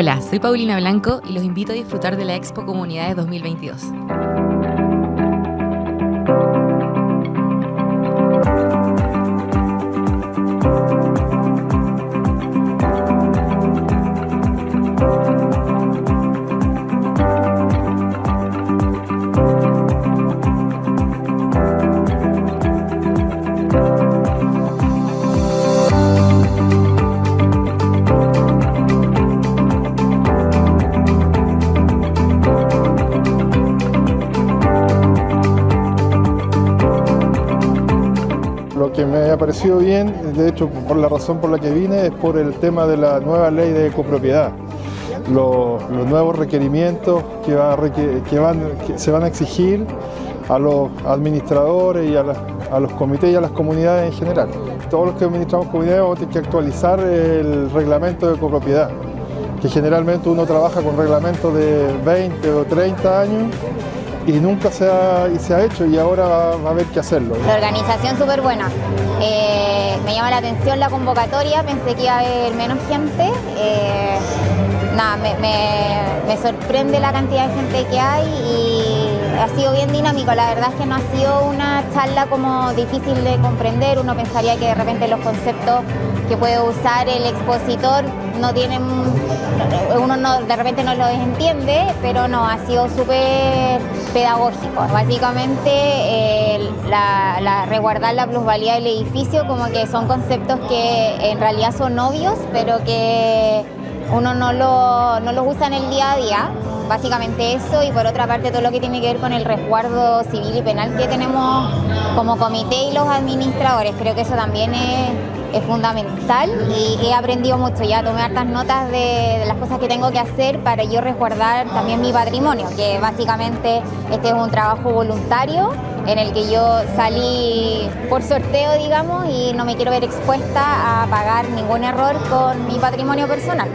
Hola, soy Paulina Blanco y los invito a disfrutar de la Expo Comunidades 2022. Lo que me ha parecido bien, de hecho por la razón por la que vine, es por el tema de la nueva ley de copropiedad. Los nuevos requerimientos que se van a exigir a los administradores y a los comités y a las comunidades en general. Todos los que administramos comunidades vamos a tener que actualizar el reglamento de copropiedad, que generalmente uno trabaja con reglamentos de 20 o 30 años y nunca se ha hecho, y ahora va a haber que hacerlo. La organización súper buena. Me llama la atención la convocatoria, pensé que iba a haber menos gente. Me sorprende la cantidad de gente que hay y ha sido bien dinámico. La verdad es que no ha sido una charla como difícil de comprender. Uno pensaría que de repente los conceptos que puede usar el expositor de repente no los entiende, pero no, ha sido súper pedagógico. Básicamente resguardar la plusvalía del edificio, como que son conceptos que en realidad son obvios, pero que uno no los usa en el día a día. Básicamente eso, y por otra parte todo lo que tiene que ver con el resguardo civil y penal que tenemos como comité y los administradores. Creo que eso también es fundamental y he aprendido mucho. Ya tomé hartas notas de las cosas que tengo que hacer para yo resguardar también mi patrimonio, que básicamente este es un trabajo voluntario en el que yo salí por sorteo, digamos, y no me quiero ver expuesta a pagar ningún error con mi patrimonio personal.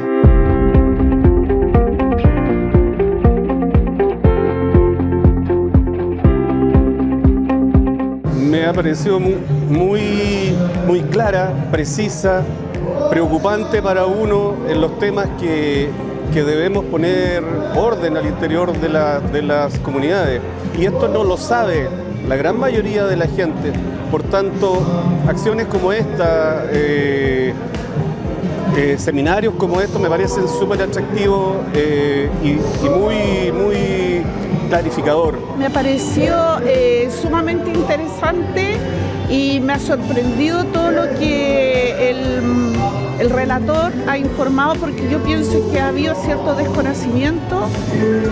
Me ha parecido muy clara, precisa, preocupante para uno en los temas que debemos poner orden al interior de las comunidades. Y esto no lo sabe la gran mayoría de la gente. Por tanto, acciones como esta, seminarios como estos me parecen súper atractivos y muy clarificador. Me pareció sumamente interesante y me ha sorprendido todo lo que el relator ha informado, porque yo pienso que ha habido cierto desconocimiento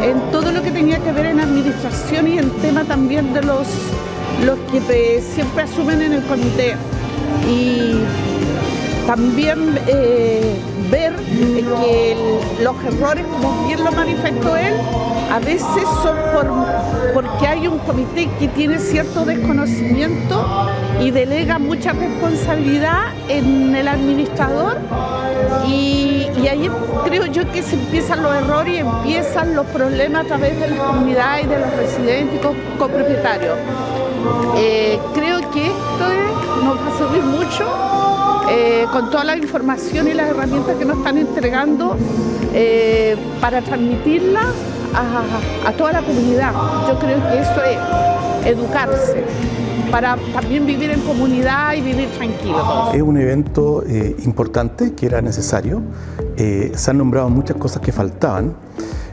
en todo lo que tenía que ver en administración y en tema también de los que siempre asumen en el comité. Y también ver que los errores, como bien lo manifestó él, a veces son porque hay un comité que tiene cierto desconocimiento y delega mucha responsabilidad en el administrador, y ahí creo yo que se empiezan los errores y empiezan los problemas a través de las comunidades y de los residentes y copropietarios. Creo que esto nos va a servir mucho con toda la información y las herramientas que nos están entregando para transmitirla a toda la comunidad. Yo creo que eso es educarse para también vivir en comunidad y vivir tranquilos. Es un evento importante, que era necesario. Se han nombrado muchas cosas que faltaban.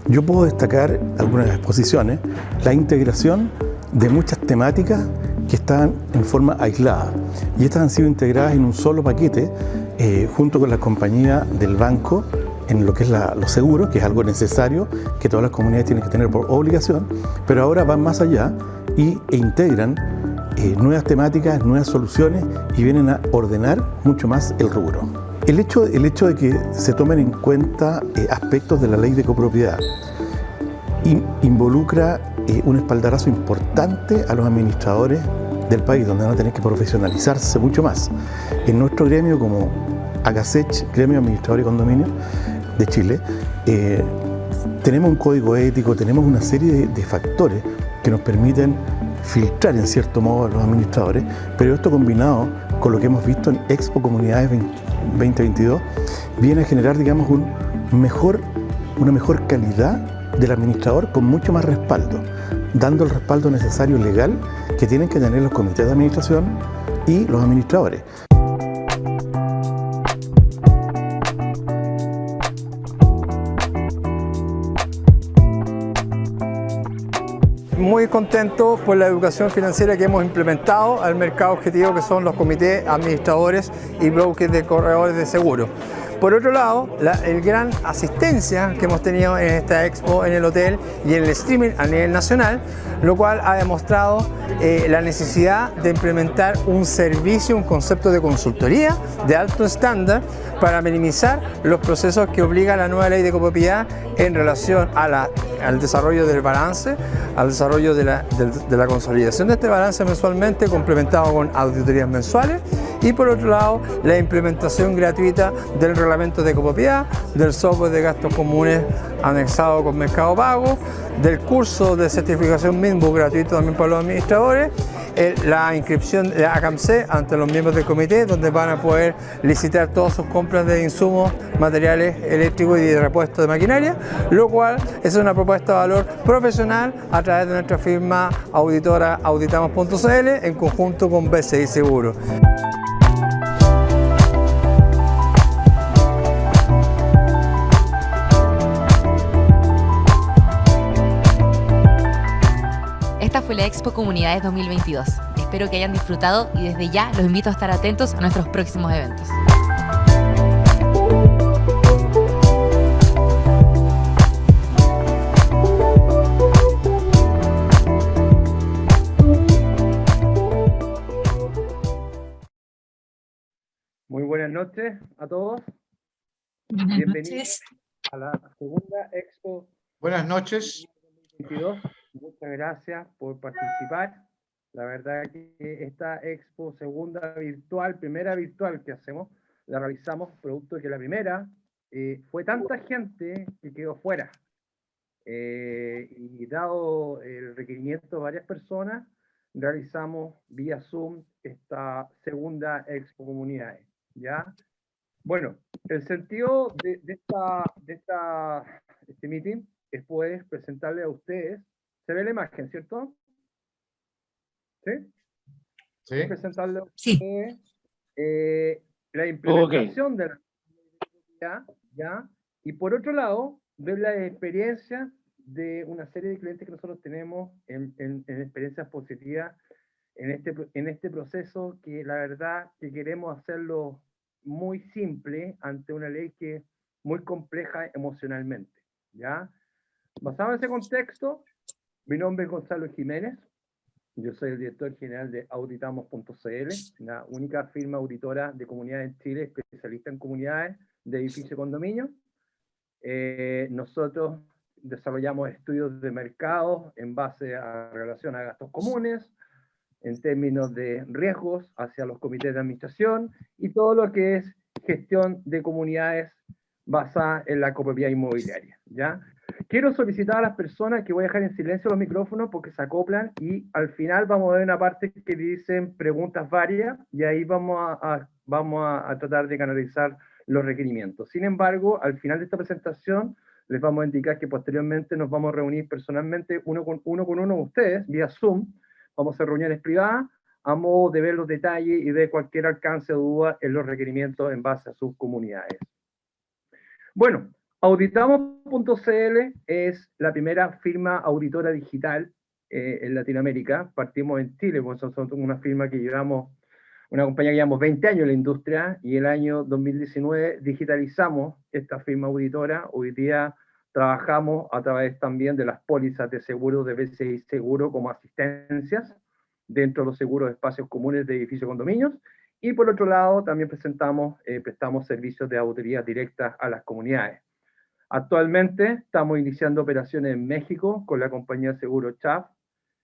Yo puedo destacar algunas exposiciones, la integración de muchas temáticas que estaban en forma aislada, y estas han sido integradas en un solo paquete junto con la compañía del banco en lo que es los seguros, que es algo necesario que todas las comunidades tienen que tener por obligación, pero ahora van más allá e integran nuevas temáticas, nuevas soluciones, y vienen a ordenar mucho más el rubro. El hecho de que se tomen en cuenta aspectos de la ley de copropiedad involucra un espaldarazo importante a los administradores del país, donde van a tener que profesionalizarse mucho más. En nuestro gremio, como AGASECH, Gremio Administrador y Condominio de Chile, tenemos un código ético, tenemos una serie de factores que nos permiten filtrar en cierto modo a los administradores, pero esto combinado con lo que hemos visto en Expo Comunidades 2022 viene a generar, digamos, un mejor una mejor calidad del administrador con mucho más respaldo, dando el respaldo necesario legal que tienen que tener los comités de administración y los administradores. Muy contento por la educación financiera que hemos implementado al mercado objetivo, que son los comités administradores y brokers de corredores de seguros. Por otro lado, la gran asistencia que hemos tenido en esta expo en el hotel y en el streaming a nivel nacional, lo cual ha demostrado la necesidad de implementar un servicio, un concepto de consultoría de alto estándar para minimizar los procesos que obliga la nueva ley de copropiedad en relación a al desarrollo del balance, al desarrollo de la consolidación de este balance mensualmente, complementado con auditorías mensuales, y por otro lado la implementación gratuita del reglamento de copropiedad, del software de gastos comunes anexado con Mercado Pago, del curso de certificación mismo gratuito también para los administradores, la inscripción de ACAMC ante los miembros del comité, donde van a poder licitar todas sus compras de insumos, materiales eléctricos y de repuesto de maquinaria, lo cual es una propuesta de valor profesional a través de nuestra firma auditora Auditamos.cl en conjunto con BCI Seguro. Esta fue la Expo Comunidades 2022. Espero que hayan disfrutado y desde ya los invito a estar atentos a nuestros próximos eventos. Muy buenas noches a todos. Buenas Bienvenidos noches. a la segunda Expo Buenas noches. 2022. Muchas gracias por participar. La verdad que esta Expo segunda virtual, primera virtual que hacemos, la realizamos producto de que la primera fue tanta gente que quedó fuera. Y dado el requerimiento de varias personas, realizamos vía Zoom esta segunda Expo Comunidades. ¿Ya? Bueno, el sentido de este meeting es poder presentarle a ustedes. ¿Se ve la imagen, cierto? ¿Sí? Sí. Presentarle a Sí. ustedes la implementación de la comunidad, ¿ya? Y por otro lado, ver la experiencia de una serie de clientes que nosotros tenemos en experiencias positivas en este proceso, que la verdad que queremos hacerlo muy simple ante una ley que es muy compleja emocionalmente, ¿ya? Basado en ese contexto, mi nombre es Gonzalo Jiménez, yo soy el director general de Auditamos.cl, la única firma auditora de comunidades en Chile especialista en comunidades de edificios y condominios. Nosotros desarrollamos estudios de mercado en base a relación a gastos comunes, en términos de riesgos hacia los comités de administración y todo lo que es gestión de comunidades basada en la copropiedad inmobiliaria, ¿ya? Quiero solicitar a las personas que voy a dejar en silencio los micrófonos porque se acoplan, y al final vamos a ver una parte que dicen preguntas varias y ahí vamos a tratar de canalizar los requerimientos. Sin embargo, al final de esta presentación les vamos a indicar que posteriormente nos vamos a reunir personalmente uno con uno ustedes vía Zoom. Vamos a hacer reuniones privadas a modo de ver los detalles y de cualquier alcance o duda en los requerimientos en base a sus comunidades. Bueno, Auditamos.cl es la primera firma auditora digital en Latinoamérica. Partimos en Chile, pues somos una firma que llevamos, una compañía que llevamos 20 años en la industria, y el año 2019 digitalizamos esta firma auditora. Hoy día trabajamos a través también de las pólizas de seguros de BCI Seguro como asistencias dentro de los seguros de espacios comunes de edificios y condominios. Y por otro lado, también prestamos servicios de auditoría directa a las comunidades. Actualmente estamos iniciando operaciones en México con la compañía de seguro CHAF,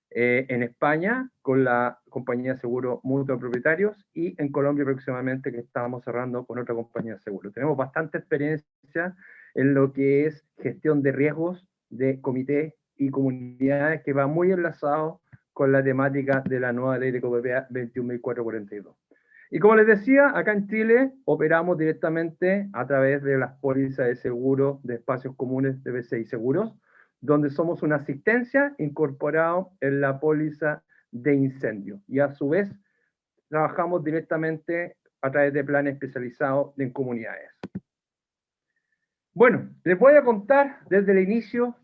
en España con la compañía de seguro Mutuo Propietarios, y en Colombia próximamente, que estamos cerrando con otra compañía de seguro. Tenemos bastante experiencia en lo que es gestión de riesgos de comités y comunidades, que va muy enlazado con la temática de la nueva ley de copropiedad 21.442. Y como les decía, acá en Chile operamos directamente a través de las pólizas de seguro de espacios comunes de BCI Seguros, donde somos una asistencia incorporado en la póliza de incendio. Y a su vez, trabajamos directamente a través de planes especializados en comunidades. Bueno, les voy a contar desde el inicio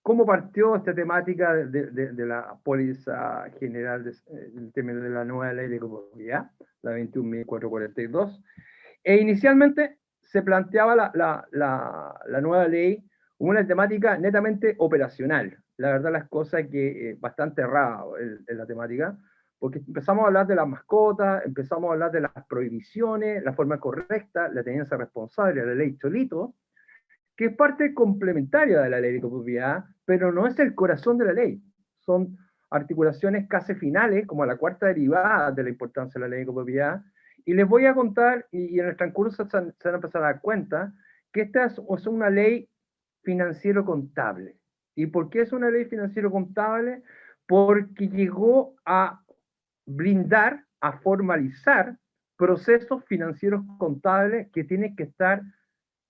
cómo partió esta temática de la póliza general, el tema de la nueva ley de copropiedad, la 21.442. Inicialmente se planteaba la nueva ley como una temática netamente operacional. La verdad las cosas que bastante errada en la temática, porque empezamos a hablar de las mascotas, empezamos a hablar de las prohibiciones, la forma correcta, la tenencia responsable, la ley Cholito, que es parte complementaria de la ley de copropiedad, pero no es el corazón de la ley. Son articulaciones casi finales, como la cuarta derivada de la importancia de la ley de copropiedad, y les voy a contar, y en el transcurso se van a empezar a dar cuenta, que esta es una ley financiero-contable. ¿Y por qué es una ley financiero-contable? Porque llegó a blindar, a formalizar procesos financieros contables que tienen que estar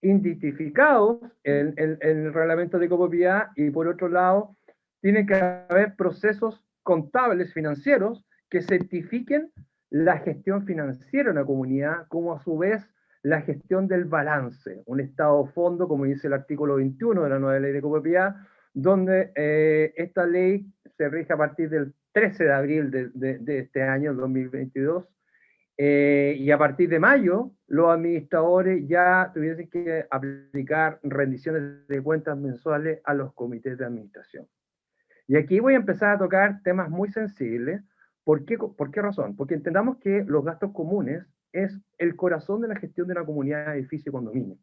identificados en el reglamento de copropiedad, y por otro lado, tiene que haber procesos contables financieros que certifiquen la gestión financiera en la comunidad, como a su vez la gestión del balance, un estado fondo, como dice el artículo 21 de la nueva ley de copropiedad, donde esta ley se rige a partir del 13 de abril de este año, 2022, y a partir de mayo, los administradores ya tuviesen que aplicar rendiciones de cuentas mensuales a los comités de administración. Y aquí voy a empezar a tocar temas muy sensibles. ¿Por qué razón? Porque entendamos que los gastos comunes es el corazón de la gestión de una comunidad de edificio y condominio.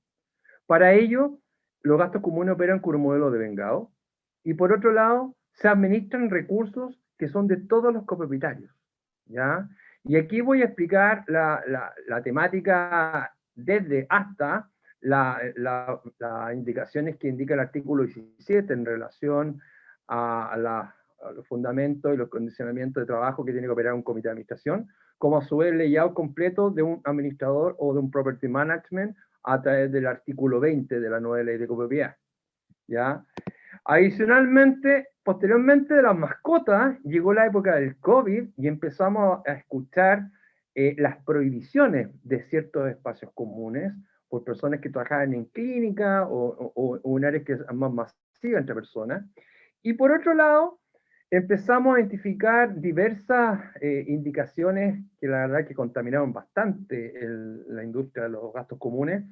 Para ello, los gastos comunes operan con un modelo de vengado, y por otro lado, se administran recursos que son de todos los copropietarios, ¿ya? Y aquí voy a explicar la temática desde hasta las indicaciones que indica el artículo 17 en relación a los fundamentos y los condicionamientos de trabajo que tiene que operar un comité de administración, como a su vez el layout completo de un administrador o de un property management a través del artículo 20 de la nueva ley de copropiedad, ¿ya? Adicionalmente, posteriormente de las mascotas, llegó la época del COVID y empezamos a escuchar las prohibiciones de ciertos espacios comunes por personas que trabajaban en clínica o en áreas que es más masiva entre personas. Y por otro lado, empezamos a identificar diversas indicaciones que la verdad que contaminaron bastante la industria de los gastos comunes,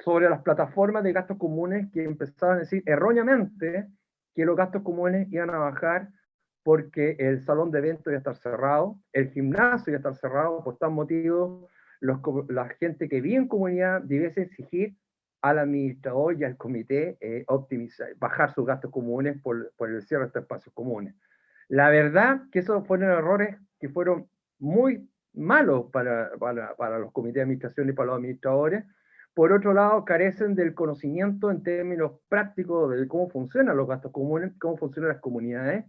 sobre las plataformas de gastos comunes que empezaban a decir erróneamente que los gastos comunes iban a bajar porque el salón de eventos iba a estar cerrado, el gimnasio iba a estar cerrado. Por tal motivo, la gente que vive en comunidad debiese exigir al administrador y al comité optimizar, bajar sus gastos comunes por el cierre de estos espacios comunes. La verdad que esos fueron errores que fueron muy malos para los comités de administración y para los administradores. Por otro lado, carecen del conocimiento en términos prácticos de cómo funcionan los gastos comunes, cómo funcionan las comunidades,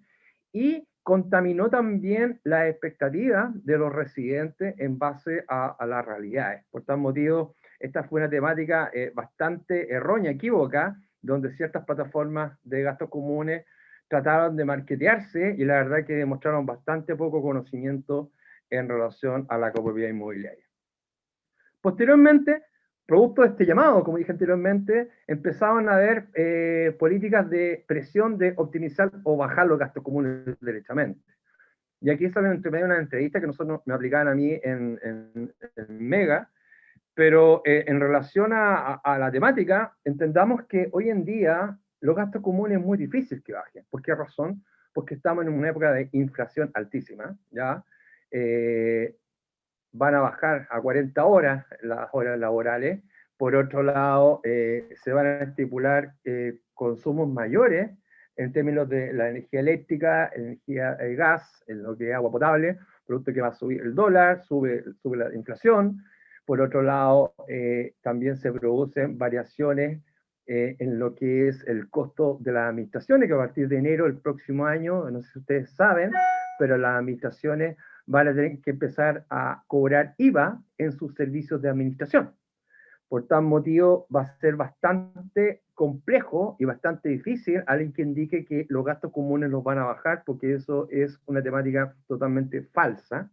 y contaminó también la expectativa de los residentes en base a las realidades. Por tal motivo, esta fue una temática bastante errónea, equívoca, donde ciertas plataformas de gastos comunes trataron de marketearse y la verdad que demostraron bastante poco conocimiento en relación a la copropiedad inmobiliaria. Posteriormente, producto de este llamado, como dije anteriormente, empezaban a haber políticas de presión de optimizar o bajar los gastos comunes derechamente. Y aquí sale entre medio una entrevista que nosotros me aplicaban a mí en Mega, pero en relación a la temática, entendamos que hoy en día los gastos comunes es muy difícil que bajen. ¿Por qué razón? Porque estamos en una época de inflación altísima, ¿ya? Van a bajar a 40 horas las horas laborales. Por otro lado, se van a estipular consumos mayores en términos de la energía eléctrica, energía gas, en lo que es agua potable, producto que va a subir el dólar, sube la inflación. Por otro lado, también se producen variaciones en lo que es el costo de las administraciones, que a partir de enero del próximo año, no sé si ustedes saben, pero las administraciones van a tener que empezar a cobrar IVA en sus servicios de administración. Por tal motivo, va a ser bastante complejo y bastante difícil alguien que indique que los gastos comunes los van a bajar, porque eso es una temática totalmente falsa.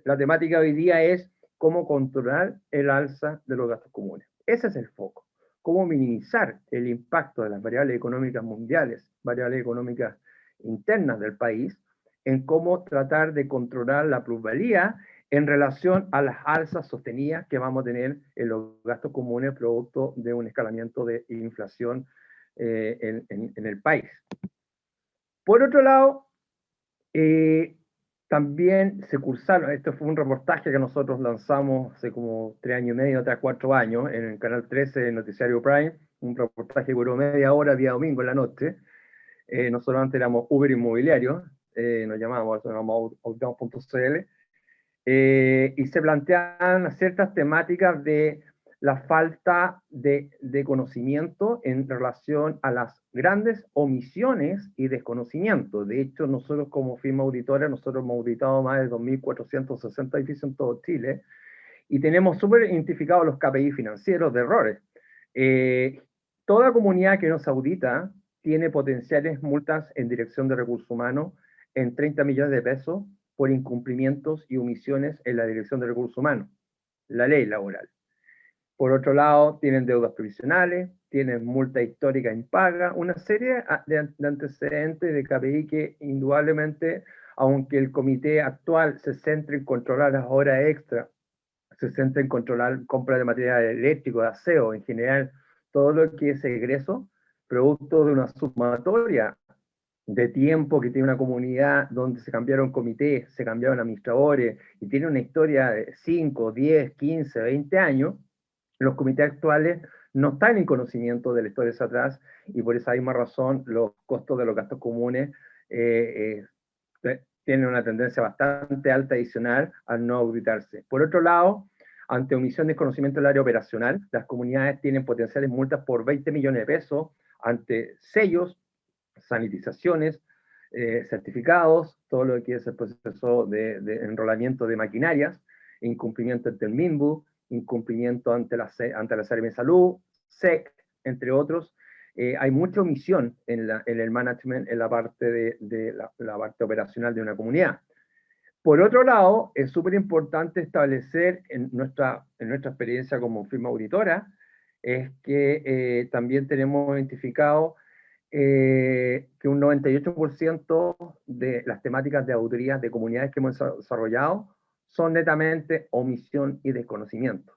La temática hoy día es cómo controlar el alza de los gastos comunes. Ese es el foco. Cómo minimizar el impacto de las variables económicas mundiales, variables económicas internas del país, en cómo tratar de controlar la plusvalía en relación a las alzas sostenidas que vamos a tener en los gastos comunes producto de un escalamiento de inflación en el país. Por otro lado, también se cursaron, esto fue un reportaje que nosotros lanzamos hace como 3 años y medio, 4 años, en el canal 13 del Noticiario Prime, un reportaje que duró media hora día domingo en la noche. Nosotros antes éramos Uber Inmobiliario, nos llamábamos auditamos.cl, y se plantean ciertas temáticas de la falta de conocimiento en relación a las grandes omisiones y desconocimiento. De hecho, nosotros como firma auditora, nosotros hemos auditado más de 2.460 edificios en todo Chile, y tenemos súper identificados los KPI financieros de errores. Toda comunidad que nos audita tiene potenciales multas en dirección de recursos humanos en 30 millones de pesos por incumplimientos y omisiones en la dirección de recursos humanos, la ley laboral. Por otro lado, tienen deudas provisionales, tienen multa histórica impaga, una serie de antecedentes de KPI que indudablemente, aunque el comité actual se centre en controlar las horas extra, se centra en controlar compra de material eléctrico, de aseo, en general, todo lo que es egreso, producto de una sumatoria de tiempo que tiene una comunidad donde se cambiaron comités, se cambiaron administradores, y tiene una historia de 5, 10, 15, 20 años, los comités actuales no están en conocimiento de la historia hacia atrás, y por esa misma razón los costos de los gastos comunes tienen una tendencia bastante alta adicional al no auditarse. Por otro lado, ante omisión de conocimiento del área operacional, las comunidades tienen potenciales multas por 20 millones de pesos ante sellos, sanitizaciones, certificados, todo lo que es el proceso de enrolamiento de maquinarias, incumplimiento ante el MINBU, incumplimiento ante la Seremi de Salud, SEC, entre otros. Hay mucha omisión en el management, en la parte la parte operacional de una comunidad. Por otro lado, es súper importante establecer en nuestra experiencia como firma auditora, es que también tenemos identificado que un 98% de las temáticas de auditoría de comunidades que hemos desarrollado son netamente omisión y desconocimiento.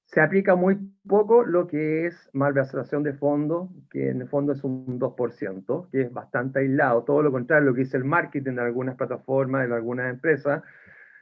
Se aplica muy poco lo que es malversación de fondos, que en el fondo es un 2%, que es bastante aislado. Todo lo contrario, lo que dice el marketing de algunas plataformas, de algunas empresas,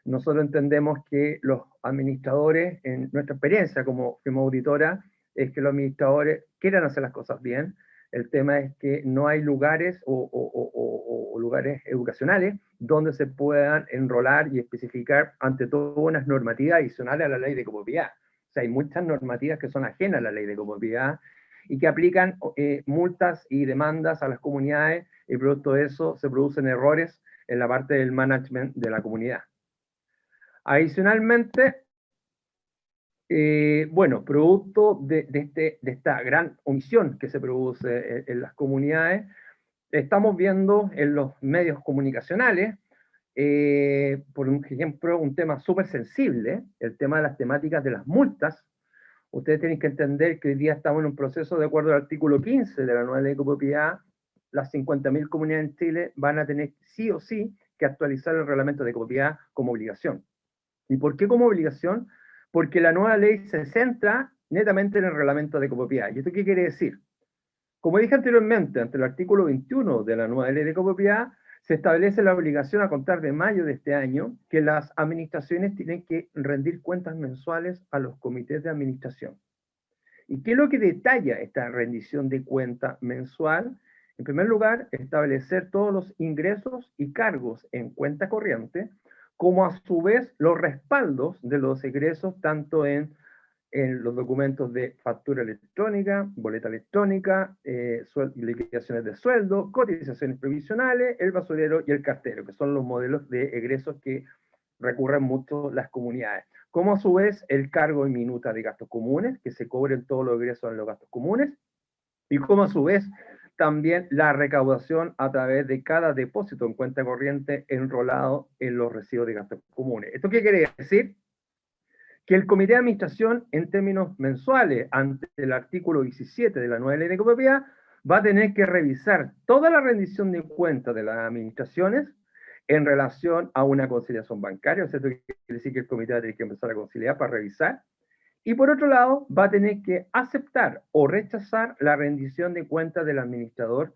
nosotros entendemos que los administradores, en nuestra experiencia como firma auditora, es que los administradores quieran hacer las cosas bien. El tema es que no hay lugares o lugares educacionales donde se puedan enrolar y especificar ante todo unas normativas adicionales a la ley de copropiedad. O sea, hay muchas normativas que son ajenas a la ley de copropiedad y que aplican multas y demandas a las comunidades, y producto de eso se producen errores en la parte del management de la comunidad. Adicionalmente, bueno, producto de esta gran omisión que se produce en las comunidades, estamos viendo en los medios comunicacionales, por ejemplo, un tema súper sensible, el tema de las temáticas de las multas. Ustedes tienen que entender que hoy día estamos en un proceso, de acuerdo al artículo 15 de la nueva ley de copropiedad, las 50.000 comunidades en Chile van a tener sí o sí que actualizar el reglamento de copropiedad como obligación. ¿Y por qué como obligación? Porque la nueva ley se centra netamente en el reglamento de copropiedad. ¿Y esto qué quiere decir? Como dije anteriormente, ante el artículo 21 de la nueva ley de copropiedad, se establece la obligación a contar de mayo de este año que las administraciones tienen que rendir cuentas mensuales a los comités de administración. ¿Y qué es lo que detalla esta rendición de cuenta mensual? En primer lugar, establecer todos los ingresos y cargos en cuenta corriente, como a su vez los respaldos de los egresos, tanto en los documentos de factura electrónica, boleta electrónica, liquidaciones de sueldo, cotizaciones provisionales, el basurero y el cartero, que son los modelos de egresos que recurren mucho las comunidades. Como a su vez el cargo en minuta de gastos comunes, que se cobren todos los ingresos en los gastos comunes, y como a su vez también la recaudación a través de cada depósito en cuenta corriente enrolado en los recibos de gastos comunes. ¿Esto qué quiere decir? Que el Comité de Administración, en términos mensuales, ante el artículo 17 de la nueva Ley de Copropiedad, va a tener que revisar toda la rendición de cuentas de las administraciones en relación a una conciliación bancaria. O sea, esto quiere decir que el comité va a tener que empezar a conciliar para revisar. Y por otro lado, va a tener que aceptar o rechazar la rendición de cuentas del administrador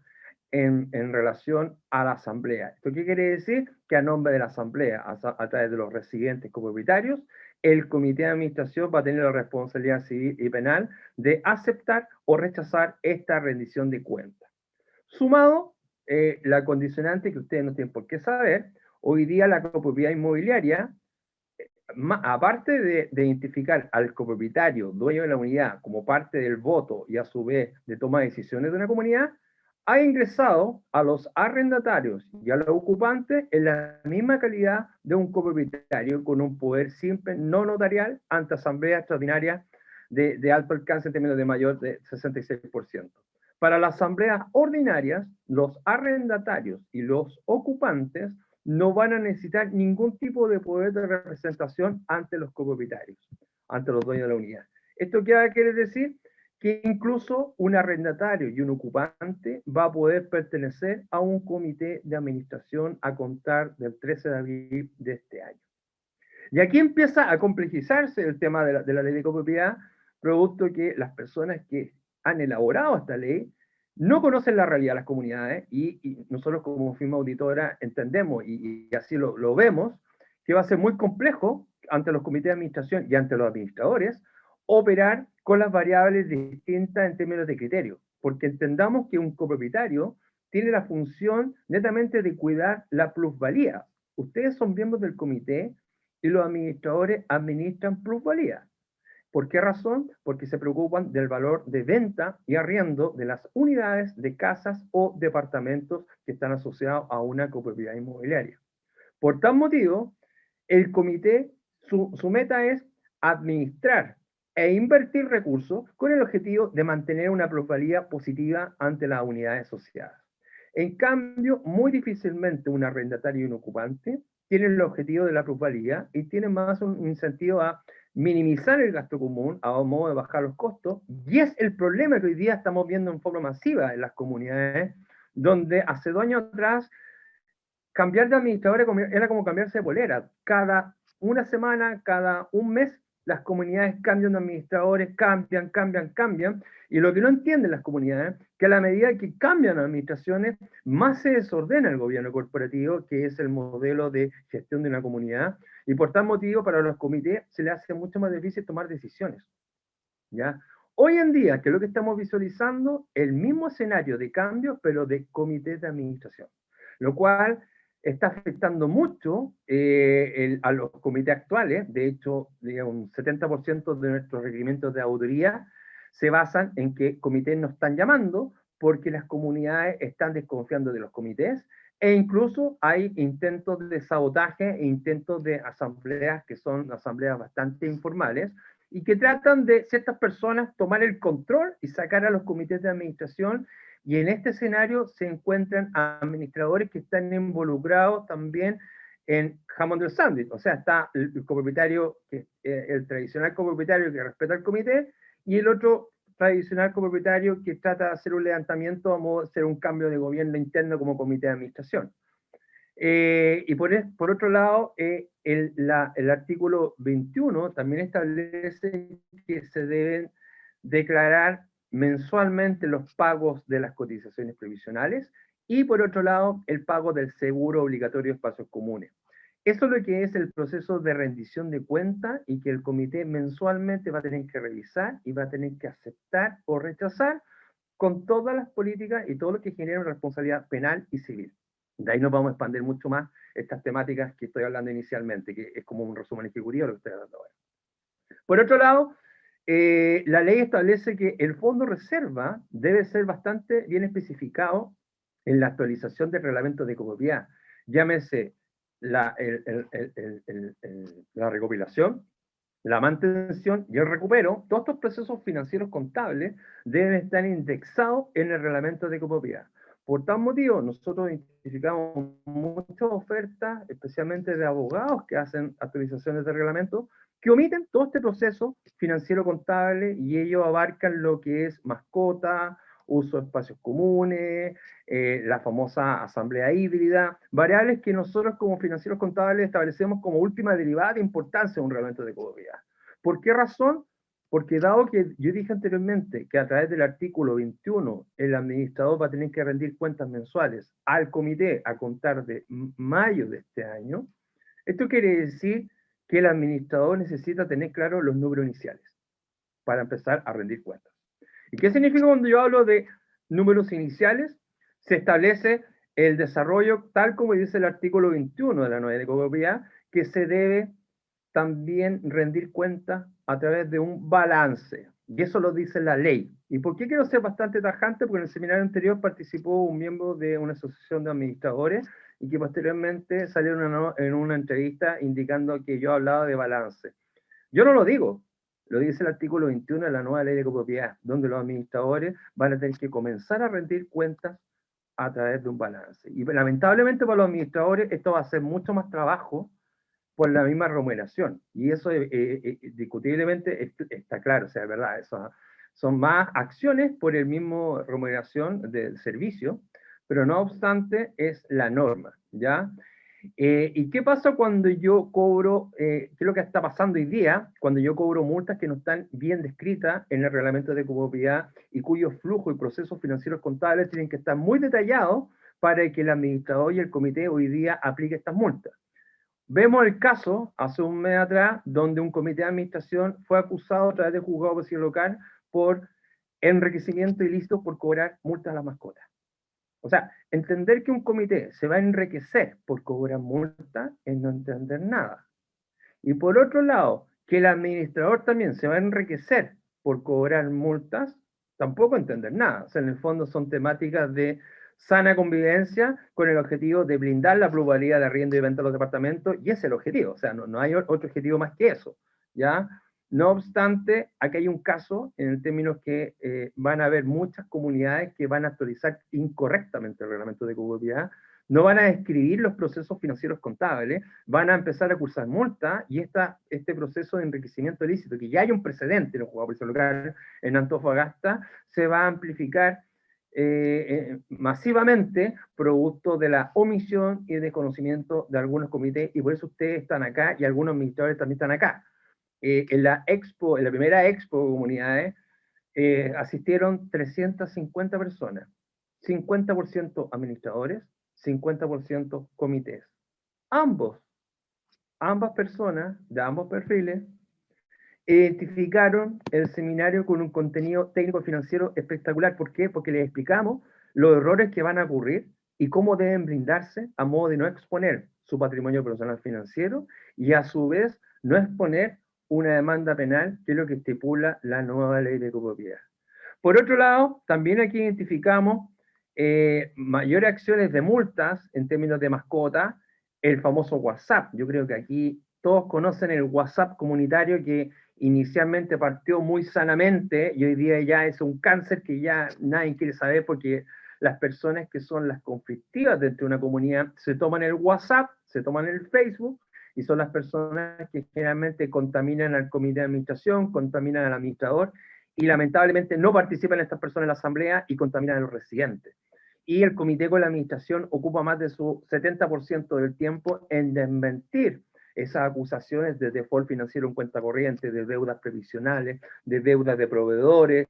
en relación a la asamblea. ¿Esto qué quiere decir? Que a nombre de la asamblea, a través de los residentes copropietarios, el comité de administración va a tener la responsabilidad civil y penal de aceptar o rechazar esta rendición de cuentas. Sumado, la condicionante que ustedes no tienen por qué saber, hoy día la copropiedad inmobiliaria, aparte de identificar al copropietario, dueño de la unidad, como parte del voto y a su vez de toma de decisiones de una comunidad, ha ingresado a los arrendatarios y a los ocupantes en la misma calidad de un copropietario con un poder simple, no notarial, ante asamblea extraordinaria de alto alcance en términos de mayor de 66%. Para las asambleas ordinarias, los arrendatarios y los ocupantes no van a necesitar ningún tipo de poder de representación ante los copropietarios, ante los dueños de la unidad. ¿Esto qué va a querer decir? Que incluso un arrendatario y un ocupante va a poder pertenecer a un comité de administración a contar del 13 de abril de este año. Y aquí empieza a complejizarse el tema de la ley de copropiedad, producto que las personas que han elaborado esta ley no conocen la realidad de las comunidades y nosotros como firma auditora entendemos y así lo vemos, que va a ser muy complejo ante los comités de administración y ante los administradores operar con las variables distintas en términos de criterio, porque entendamos que un copropietario tiene la función netamente de cuidar la plusvalía. Ustedes son miembros del comité y los administradores administran plusvalía. ¿Por qué razón? Porque se preocupan del valor de venta y arriendo de las unidades de casas o departamentos que están asociados a una copropiedad inmobiliaria. Por tal motivo, el comité, su meta es administrar e invertir recursos con el objetivo de mantener una plusvalía positiva ante las unidades asociadas. En cambio, muy difícilmente un arrendatario y un ocupante tienen el objetivo de la plusvalía y tienen más un incentivo a minimizar el gasto común a modo de bajar los costos, y es el problema que hoy día estamos viendo en forma masiva en las comunidades, donde hace 2 años atrás cambiar de administradores era como cambiarse de polera. Cada una semana, cada un mes, las comunidades cambian de administradores, cambian, y lo que no entienden las comunidades, que a la medida que cambian administraciones, más se desordena el gobierno corporativo, que es el modelo de gestión de una comunidad, y por tal motivo para los comités se les hace mucho más difícil tomar decisiones, ¿ya? Hoy en día, que es lo que estamos visualizando, el mismo escenario de cambio, pero de comités de administración, lo cual está afectando mucho a los comités actuales. De hecho, un 70% de nuestros requerimientos de auditoría se basan en que comités nos están llamando porque las comunidades están desconfiando de los comités, e incluso hay intentos de sabotaje e intentos de asambleas que son asambleas bastante informales y que tratan de ciertas personas tomar el control y sacar a los comités de administración. Y en este escenario se encuentran administradores que están involucrados también en jamón del sándwich. O sea, está el copropietario, el tradicional copropietario que respeta al comité, y el otro tradicional copropietario que trata de hacer un levantamiento a modo de hacer un cambio de gobierno interno como comité de administración. Y por otro lado, el artículo 21 también establece que se deben declarar mensualmente los pagos de las cotizaciones previsionales y por otro lado el pago del seguro obligatorio de espacios comunes. Eso es lo que es el proceso de rendición de cuenta y que el comité mensualmente va a tener que revisar y va a tener que aceptar o rechazar con todas las políticas y todo lo que genera una responsabilidad penal y civil. De ahí nos vamos a expandir mucho más estas temáticas que estoy hablando inicialmente, que es como un resumen ejecutivo de lo que estoy hablando ahora. Por otro lado, la ley establece que el fondo reserva debe ser bastante bien especificado en la actualización del reglamento de copropiedad. Llámese la recopilación, la mantención y el recupero. Todos estos procesos financieros contables deben estar indexados en el reglamento de copropiedad. Por tal motivo, nosotros identificamos muchas ofertas, especialmente de abogados que hacen actualizaciones de reglamento, que omiten todo este proceso financiero contable y ellos abarcan lo que es mascota, uso de espacios comunes, la famosa asamblea híbrida, variables que nosotros como financieros contables establecemos como última derivada de importancia en un reglamento de copropiedad. ¿Por qué razón? Porque dado que yo dije anteriormente que a través del artículo 21 el administrador va a tener que rendir cuentas mensuales al comité a contar de mayo de este año, esto quiere decir que el administrador necesita tener claros los números iniciales para empezar a rendir cuentas. ¿Y qué significa cuando yo hablo de números iniciales? Se establece el desarrollo, tal como dice el artículo 21 de la nueva ley de copropiedad, que se debe también rendir cuentas a través de un balance. Y eso lo dice la ley. ¿Y por qué quiero ser bastante tajante? Porque en el seminario anterior participó un miembro de una asociación de administradores y que posteriormente salieron en una entrevista indicando que yo hablaba de balance. Yo no lo digo, lo dice el artículo 21 de la nueva ley de copropiedad, donde los administradores van a tener que comenzar a rendir cuentas a través de un balance. Y lamentablemente para los administradores esto va a ser mucho más trabajo por la misma remuneración. Y eso discutiblemente está claro, o sea, es verdad, eso, son más acciones por el mismo remuneración del servicio, pero no obstante es la norma, ¿ya? ¿Y qué pasa cuando yo cobro, qué es lo que está pasando hoy día, cuando yo cobro multas que no están bien descritas en el reglamento de copropiedad y cuyos flujos y procesos financieros contables tienen que estar muy detallados para que el administrador y el comité hoy día aplique estas multas? Vemos el caso, hace un mes atrás, donde un comité de administración fue acusado a través de juzgado de policía local por enriquecimiento ilícito por cobrar multas a las mascotas. O sea, entender que un comité se va a enriquecer por cobrar multas es no entender nada. Y por otro lado, que el administrador también se va a enriquecer por cobrar multas, tampoco entender nada. O sea, en el fondo son temáticas de sana convivencia con el objetivo de blindar la pluralidad de arriendo y venta de los departamentos, y ese es el objetivo. O sea, no hay otro objetivo más que eso, ¿ya? No obstante, aquí hay un caso en el términos que van a haber muchas comunidades que van a actualizar incorrectamente el reglamento de copropiedad, no van a describir los procesos financieros contables, van a empezar a cursar multas, y este proceso de enriquecimiento ilícito, que ya hay un precedente en los juzgados de policía local en Antofagasta, se va a amplificar masivamente producto de la omisión y desconocimiento de algunos comités, y por eso ustedes están acá y algunos administradores también están acá. En la primera expo de comunidades, asistieron 350 personas, 50% administradores, 50% comités. Ambas personas de ambos perfiles identificaron el seminario con un contenido técnico financiero espectacular. ¿Por qué? Porque les explicamos los errores que van a ocurrir y cómo deben blindarse a modo de no exponer su patrimonio personal financiero y a su vez no exponer una demanda penal, que es lo que estipula la nueva ley de copropiedad. Por otro lado, también aquí identificamos mayores acciones de multas en términos de mascota, el famoso WhatsApp. Yo creo que aquí todos conocen el WhatsApp comunitario, que inicialmente partió muy sanamente y hoy día ya es un cáncer que ya nadie quiere saber, porque las personas que son las conflictivas dentro de una comunidad se toman el WhatsApp, se toman el Facebook, y son las personas que generalmente contaminan al comité de administración, contaminan al administrador, y lamentablemente no participan estas personas en la asamblea y contaminan a los residentes. Y el comité con la administración ocupa más de su 70% del tiempo en desmentir esas acusaciones de default financiero en cuenta corriente, de deudas previsionales, de deudas de proveedores,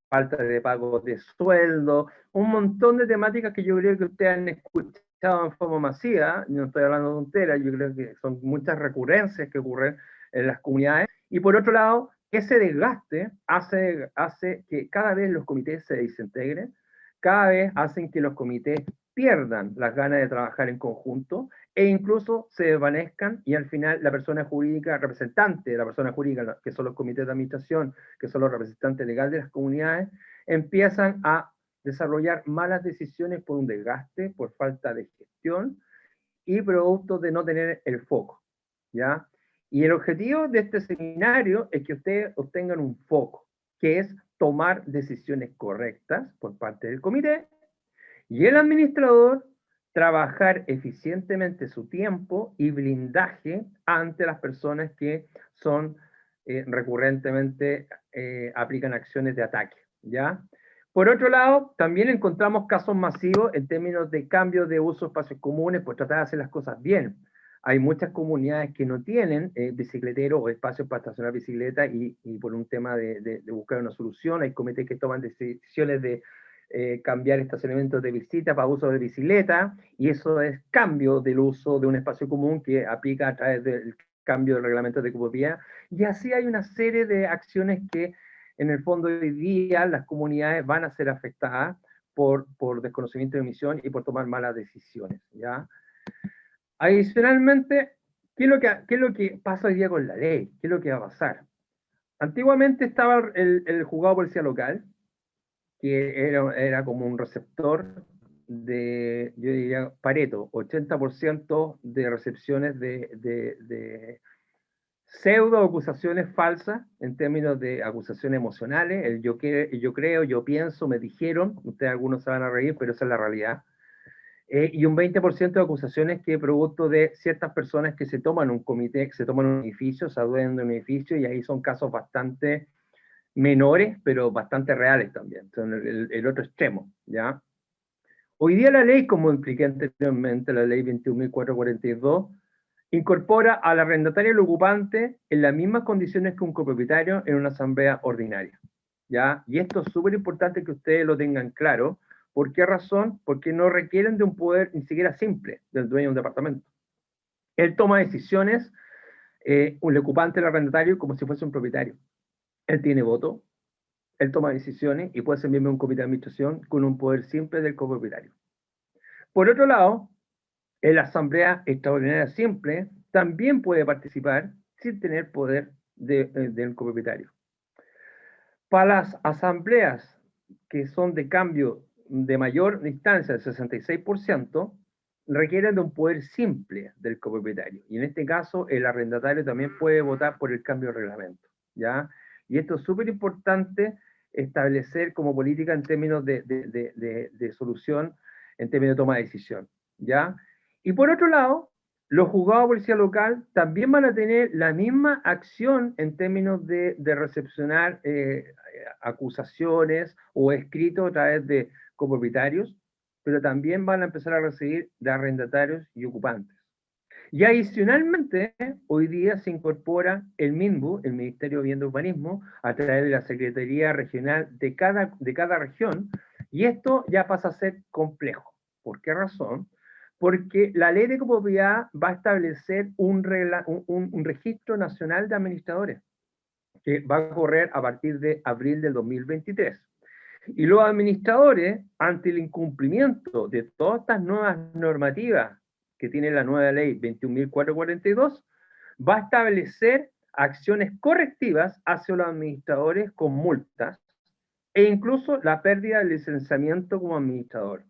falta de pago de sueldo, un montón de temáticas que yo creo que ustedes han escuchado en forma masiva. No estoy hablando de tonteras, yo creo que son muchas recurrencias que ocurren en las comunidades. Y por otro lado, ese desgaste hace que cada vez los comités se desintegren, cada vez hacen que los comités pierdan las ganas de trabajar en conjunto e incluso se desvanezcan, y al final la persona jurídica, representante de la persona jurídica, que son los comités de administración, que son los representantes legales de las comunidades, empiezan a desarrollar malas decisiones por un desgaste, por falta de gestión, y producto de no tener el foco, ¿ya? Y el objetivo de este seminario es que ustedes obtengan un foco, que es tomar decisiones correctas por parte del comité, y el administrador trabajar eficientemente su tiempo y blindaje ante las personas que son recurrentemente aplican acciones de ataque, ¿ya? Por otro lado, también encontramos casos masivos en términos de cambio de uso de espacios comunes por tratar de hacer las cosas bien. Hay muchas comunidades que no tienen bicicleteros o espacios para estacionar bicicleta y por un tema de buscar una solución, hay comités que toman decisiones de cambiar estacionamientos de visita para uso de bicicleta, y eso es cambio del uso de un espacio común que aplica a través del cambio del reglamento de copropiedad, y así hay una serie de acciones que en el fondo hoy día las comunidades van a ser afectadas por desconocimiento de emisión y por tomar malas decisiones, ¿ya? Adicionalmente, ¿qué es lo que pasa hoy día con la ley? ¿Qué es lo que va a pasar? Antiguamente estaba el juzgado de policía local, que era como un receptor de, yo diría, Pareto, 80% de recepciones de pseudo acusaciones falsas en términos de acusaciones emocionales, el yo creo, yo pienso, me dijeron, ustedes algunos se van a reír, pero esa es la realidad. Y un 20% de acusaciones que producto de ciertas personas que se toman un comité, que se toman un edificio, se adueñan de un edificio, y ahí son casos bastante menores, pero bastante reales también, son el otro extremo, ¿ya? Hoy día la ley, como expliqué anteriormente, la ley 21.442, incorpora al arrendatario y al ocupante en las mismas condiciones que un copropietario en una asamblea ordinaria, ¿ya? Y esto es súper importante que ustedes lo tengan claro. ¿Por qué razón? Porque no requieren de un poder ni siquiera simple del dueño de un departamento. Él toma decisiones, el ocupante, el arrendatario, como si fuese un propietario. Él tiene voto, él toma decisiones y puede ser miembro de un comité de administración con un poder simple del copropietario. Por otro lado, en la asamblea extraordinaria simple también puede participar sin tener poder del copropietario. Para las asambleas que son de cambio de mayor distancia, del 66%, requieren de un poder simple del copropietario. Y en este caso, el arrendatario también puede votar por el cambio de reglamento, ¿ya? Y esto es súper importante establecer como política en términos de solución, en términos de toma de decisión, ¿ya? Y por otro lado, los juzgados de policía local también van a tener la misma acción en términos de recepcionar acusaciones o escritos a través de copropietarios, pero también van a empezar a recibir de arrendatarios y ocupantes. Y adicionalmente, hoy día se incorpora el MINBU, el Ministerio de Vivienda y Urbanismo, a través de la Secretaría Regional de cada región, y esto ya pasa a ser complejo. ¿Por qué razón? Porque la ley de copropiedad va a establecer un registro nacional de administradores, que va a correr a partir de abril del 2023. Y los administradores, ante el incumplimiento de todas estas nuevas normativas que tiene la nueva ley 21.442, va a establecer acciones correctivas hacia los administradores con multas e incluso la pérdida del licenciamiento como administrador.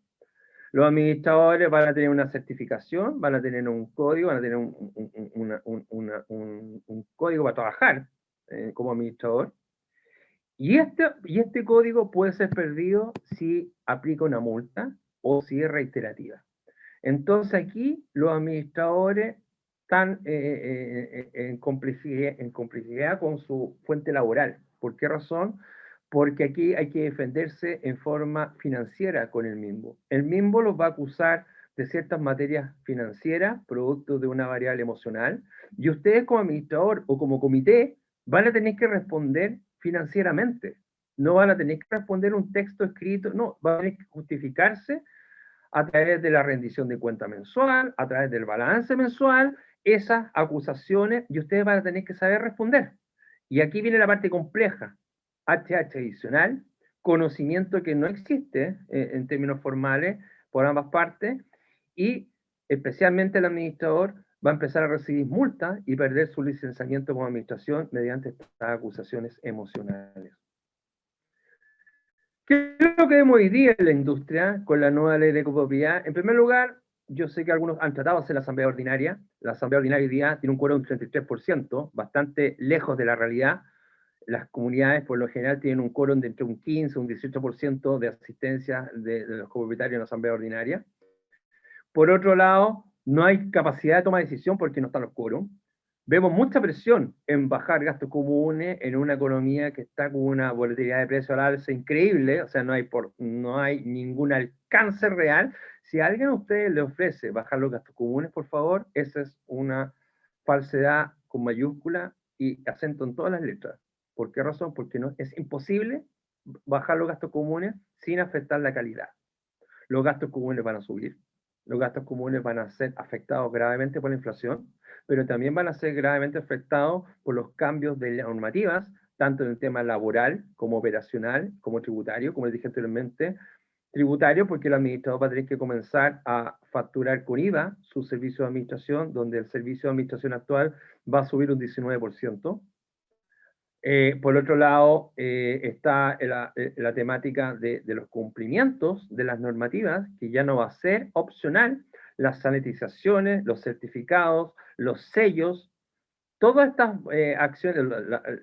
Los administradores van a tener una certificación, van a tener un código, van a tener un código para trabajar como administrador. Y este código puede ser perdido si aplica una multa o si es reiterativa. Entonces aquí los administradores están en complicidad con su fuente laboral. ¿Por qué razón? Porque aquí hay que defenderse en forma financiera con el MIMBO. El MIMBO los va a acusar de ciertas materias financieras, producto de una variable emocional, y ustedes como administrador o como comité van a tener que responder financieramente. No van a tener que responder un texto escrito, no, van a tener que justificarse a través de la rendición de cuenta mensual, a través del balance mensual, esas acusaciones, y ustedes van a tener que saber responder. Y aquí viene la parte compleja. HH adicional, conocimiento que no existe en términos formales por ambas partes, y especialmente el administrador va a empezar a recibir multas y perder su licenciamiento como administración mediante estas acusaciones emocionales. ¿Qué es lo que vemos hoy día en la industria con la nueva ley de copropiedad? En primer lugar, yo sé que algunos han tratado de hacer la asamblea ordinaria. La asamblea ordinaria hoy día tiene un quórum de un 33%, bastante lejos de la realidad. Las comunidades por lo general tienen un quórum de entre un 15 y un 18% de asistencia de los copropietarios en la asamblea ordinaria. Por otro lado, no hay capacidad de toma de decisión porque no están los quórums. Vemos mucha presión en bajar gastos comunes en una economía que está con una volatilidad de precios al alza increíble, o sea, no hay ningún alcance real. Si a alguien a ustedes le ofrece bajar los gastos comunes, por favor, esa es una falsedad con mayúscula y acento en todas las letras. ¿Por qué razón? Porque no, es imposible bajar los gastos comunes sin afectar la calidad. Los gastos comunes van a subir, los gastos comunes van a ser afectados gravemente por la inflación, pero también van a ser gravemente afectados por los cambios de normativas, tanto en el tema laboral, como operacional, como tributario, como les dije anteriormente, tributario porque el administrador va a tener que comenzar a facturar con IVA su servicio de administración, donde el servicio de administración actual va a subir un 19%. Por otro lado, está la temática de los cumplimientos de las normativas, que ya no va a ser opcional, las sanitizaciones, los certificados, los sellos, todas estas acciones,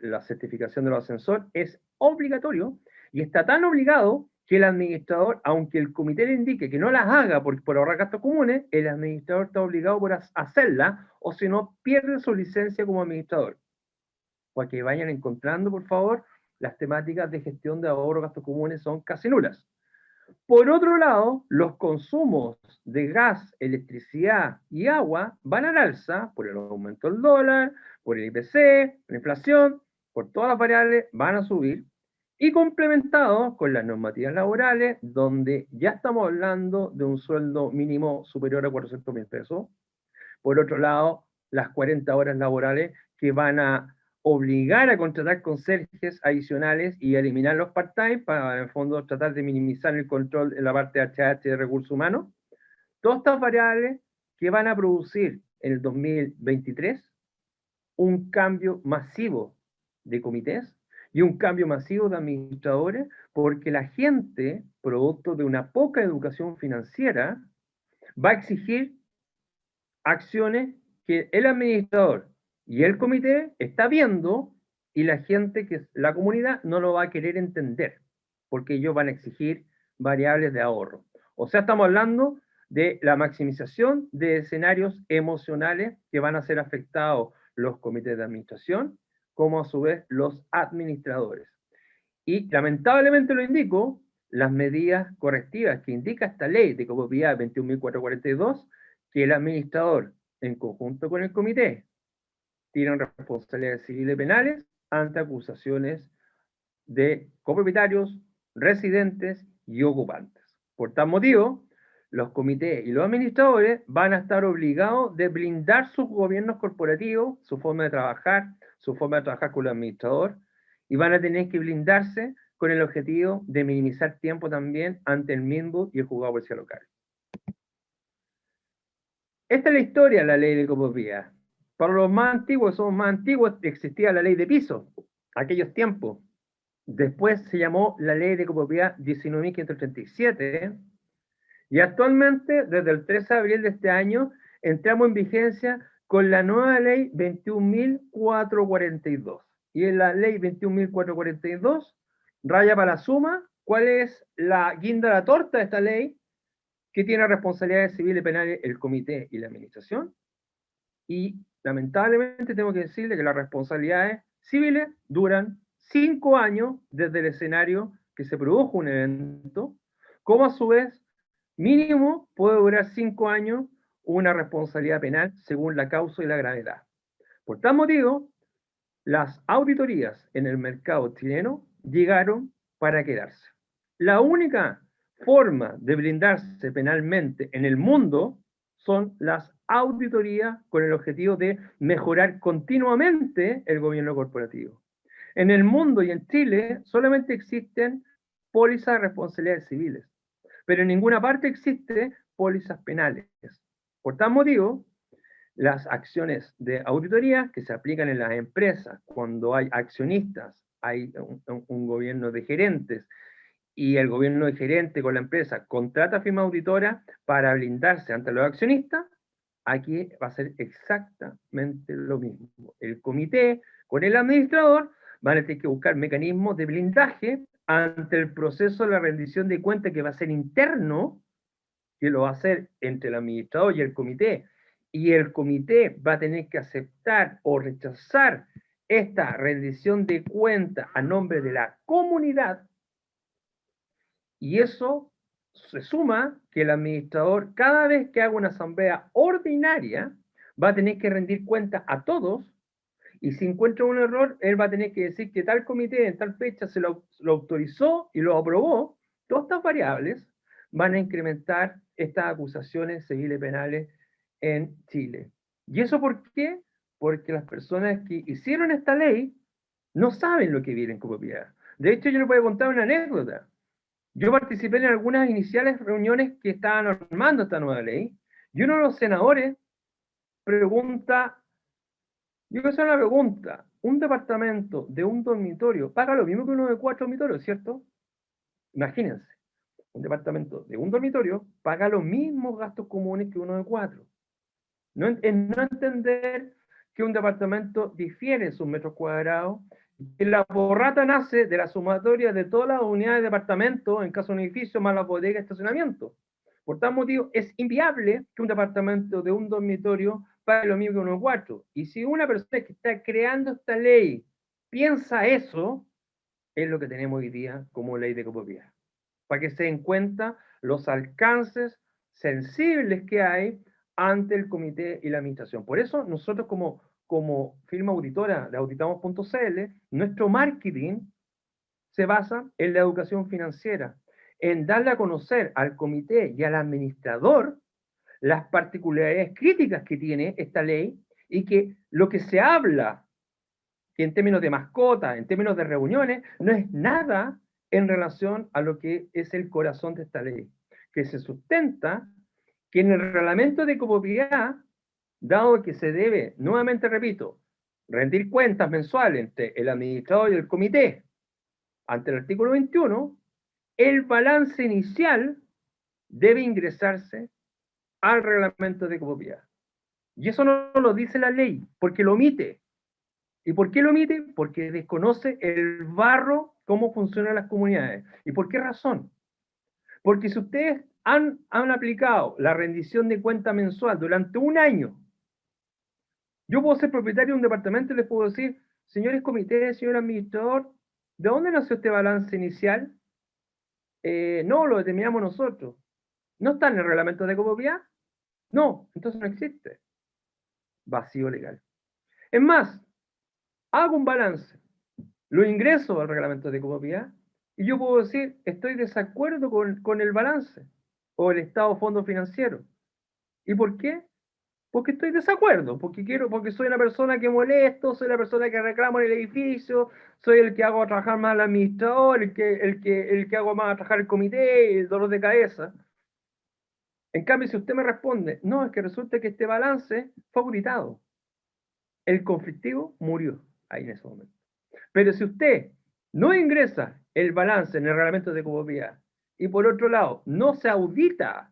la certificación de los ascensores es obligatorio, y está tan obligado que el administrador, aunque el comité le indique que no las haga por ahorrar gastos comunes, el administrador está obligado por hacerla, o si no, pierde su licencia como administrador. Para que vayan encontrando, por favor, las temáticas de gestión de ahorro gastos comunes son casi nulas. Por otro lado, los consumos de gas, electricidad y agua van al alza por el aumento del dólar, por el IPC, la inflación, por todas las variables van a subir, y complementado con las normativas laborales, donde ya estamos hablando de un sueldo mínimo superior a 400.000 pesos. Por otro lado, las 40 horas laborales que van a obligar a contratar conserjes adicionales y eliminar los part-time para, en el fondo, tratar de minimizar el control en la parte de HH de recursos humanos. Todas estas variables que van a producir en el 2023 un cambio masivo de comités y un cambio masivo de administradores, porque la gente, producto de una poca educación financiera, va a exigir acciones que el administrador y el comité está viendo, y la gente, que es la comunidad, no lo va a querer entender, porque ellos van a exigir variables de ahorro. O sea, estamos hablando de la maximización de escenarios emocionales que van a ser afectados los comités de administración, como a su vez los administradores. Y lamentablemente lo indico, las medidas correctivas que indica esta ley de copropiedad 21.442, que el administrador, en conjunto con el comité, tienen responsabilidades civiles y penales ante acusaciones de copropietarios, residentes y ocupantes. Por tal motivo, los comités y los administradores van a estar obligados de blindar sus gobiernos corporativos, su forma de trabajar con el administrador, y van a tener que blindarse con el objetivo de minimizar tiempo también ante el MINBU y el juzgado de policía local. Esta es la historia de la ley de copropiedad. Para los más antiguos, somos más antiguos, existía la ley de piso, aquellos tiempos. Después se llamó la ley de copropiedad 19.537, y actualmente, desde el 13 de abril de este año, entramos en vigencia con la nueva ley 21.442. Y en la ley 21.442, raya para la suma, ¿cuál es la guinda de la torta de esta ley? Que tiene responsabilidades civiles y penales el comité y la administración. Y lamentablemente tengo que decirle que las responsabilidades civiles duran 5 años desde el escenario que se produjo un evento, como a su vez mínimo puede durar 5 años una responsabilidad penal según la causa y la gravedad. Por tal motivo, las auditorías en el mercado chileno llegaron para quedarse. La única forma de blindarse penalmente en el mundo son las auditorías, con el objetivo de mejorar continuamente el gobierno corporativo. En el mundo y en Chile solamente existen pólizas de responsabilidades civiles, pero en ninguna parte existe pólizas penales. Por tal motivo, las acciones de auditoría que se aplican en las empresas cuando hay accionistas, hay un gobierno de gerentes y el gobierno gerente con la empresa contrata firma auditora para blindarse ante los accionistas, aquí va a ser exactamente lo mismo. El comité con el administrador van a tener que buscar mecanismos de blindaje ante el proceso de la rendición de cuentas que va a ser interno, que lo va a hacer entre el administrador y el comité va a tener que aceptar o rechazar esta rendición de cuentas a nombre de la comunidad, y eso se suma que el administrador, cada vez que haga una asamblea ordinaria, va a tener que rendir cuenta a todos, y si encuentra un error, él va a tener que decir que tal comité en tal fecha se lo autorizó y lo aprobó. Todas estas variables van a incrementar estas acusaciones civiles penales en Chile. ¿Y eso por qué? Porque las personas que hicieron esta ley no saben lo que viene en copropiedad. De hecho, yo les voy a contar una anécdota. Yo participé en algunas iniciales reuniones que estaban armando esta nueva ley, y uno de los senadores pregunta, yo quiero hacer una pregunta, un departamento de un dormitorio paga lo mismo que uno de 4 dormitorios, ¿cierto? Imagínense, un departamento de un dormitorio paga los mismos gastos comunes que uno de 4. No entender que un departamento difiere en sus metros cuadrados, que la porrata nace de la sumatoria de todas las unidades de departamento, en caso de un edificio, más la bodega de estacionamiento. Por tal motivo, es inviable que un departamento de un dormitorio pague lo mismo que uno de 4. Y si una persona que está creando esta ley piensa eso, es lo que tenemos hoy día como ley de copropiedad. Para que se den cuenta los alcances sensibles que hay ante el comité y la administración. Por eso nosotros como firma auditora de auditamos.cl, nuestro marketing se basa en la educación financiera, en darle a conocer al comité y al administrador las particularidades críticas que tiene esta ley, y que lo que se habla, que en términos de mascota, en términos de reuniones, no es nada en relación a lo que es el corazón de esta ley, que se sustenta que en el reglamento de copropiedad, dado que se debe, nuevamente repito, rendir cuentas mensuales entre el administrador y el comité, ante el artículo 21, el balance inicial debe ingresarse al reglamento de copropiedad. Y eso no lo dice la ley, porque lo omite. ¿Y por qué lo omite? Porque desconoce el barro, cómo funcionan las comunidades. ¿Y por qué razón? Porque si ustedes han aplicado la rendición de cuenta mensual durante un año, yo puedo ser propietario de un departamento y les puedo decir, señores comités, señor administrador, ¿de dónde nació este balance inicial? No, lo determinamos nosotros. ¿No está en el reglamento de copropiedad? No, entonces no existe. Vacío legal. Es más, hago un balance, lo ingreso al reglamento de copropiedad, y yo puedo decir, estoy de desacuerdo con el balance o el estado de fondo financiero. ¿Y por qué? Porque estoy de desacuerdo, porque soy una persona que molesto, soy la persona que reclamo en el edificio, soy el que hago trabajar más al administrador, el que hago más trabajar el comité, el dolor de cabeza. En cambio, si usted me responde, no, es que resulta que este balance fue auditado, el conflictivo murió ahí en ese momento. Pero si usted no ingresa el balance en el reglamento de copropiedad, y por otro lado, no se audita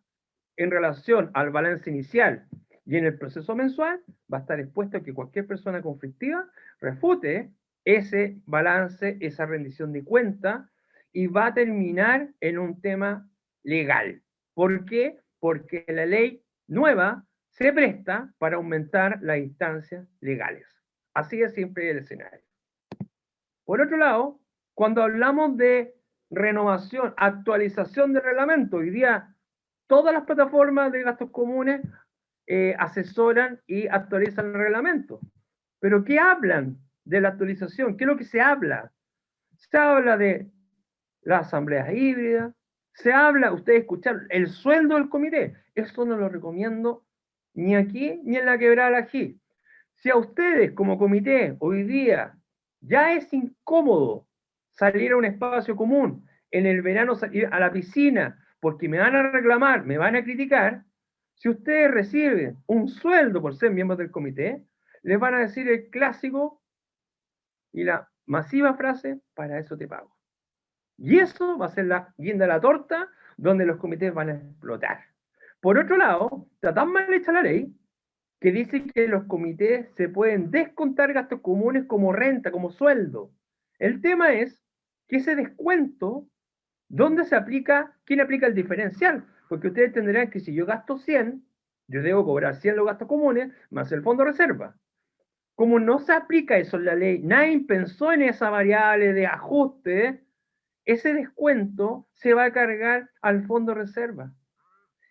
en relación al balance inicial y en el proceso mensual, va a estar expuesto a que cualquier persona conflictiva refute ese balance, esa rendición de cuenta, y va a terminar en un tema legal. ¿Por qué? Porque la ley nueva se presta para aumentar las instancias legales. Así es siempre el escenario. Por otro lado, cuando hablamos de renovación, actualización del reglamento, hoy día todas las plataformas de gastos comunes asesoran y actualizan el reglamento. ¿Pero qué hablan de la actualización? ¿Qué es lo que se habla? Se habla de las asambleas híbridas, se habla, ustedes escucharon, el sueldo del comité. Eso no lo recomiendo ni aquí ni en la Quebrada del Ají. Si a ustedes como comité hoy día ya es incómodo salir a un espacio común, en el verano salir a la piscina, porque me van a reclamar, me van a criticar, si ustedes reciben un sueldo por ser miembros del comité, les van a decir el clásico y la masiva frase, para eso te pago. Y eso va a ser la guinda de la torta donde los comités van a explotar. Por otro lado, está tan mal hecha la ley que dice que los comités se pueden descontar gastos comunes como renta, como sueldo. El tema es que ese descuento, ¿dónde se aplica? ¿Quién aplica el diferencial? Porque ustedes entenderán que si yo gasto 100, yo debo cobrar 100 los gastos comunes más el fondo de reserva. Como no se aplica eso en la ley, nadie pensó en esa variable de ajuste, ese descuento se va a cargar al fondo de reserva.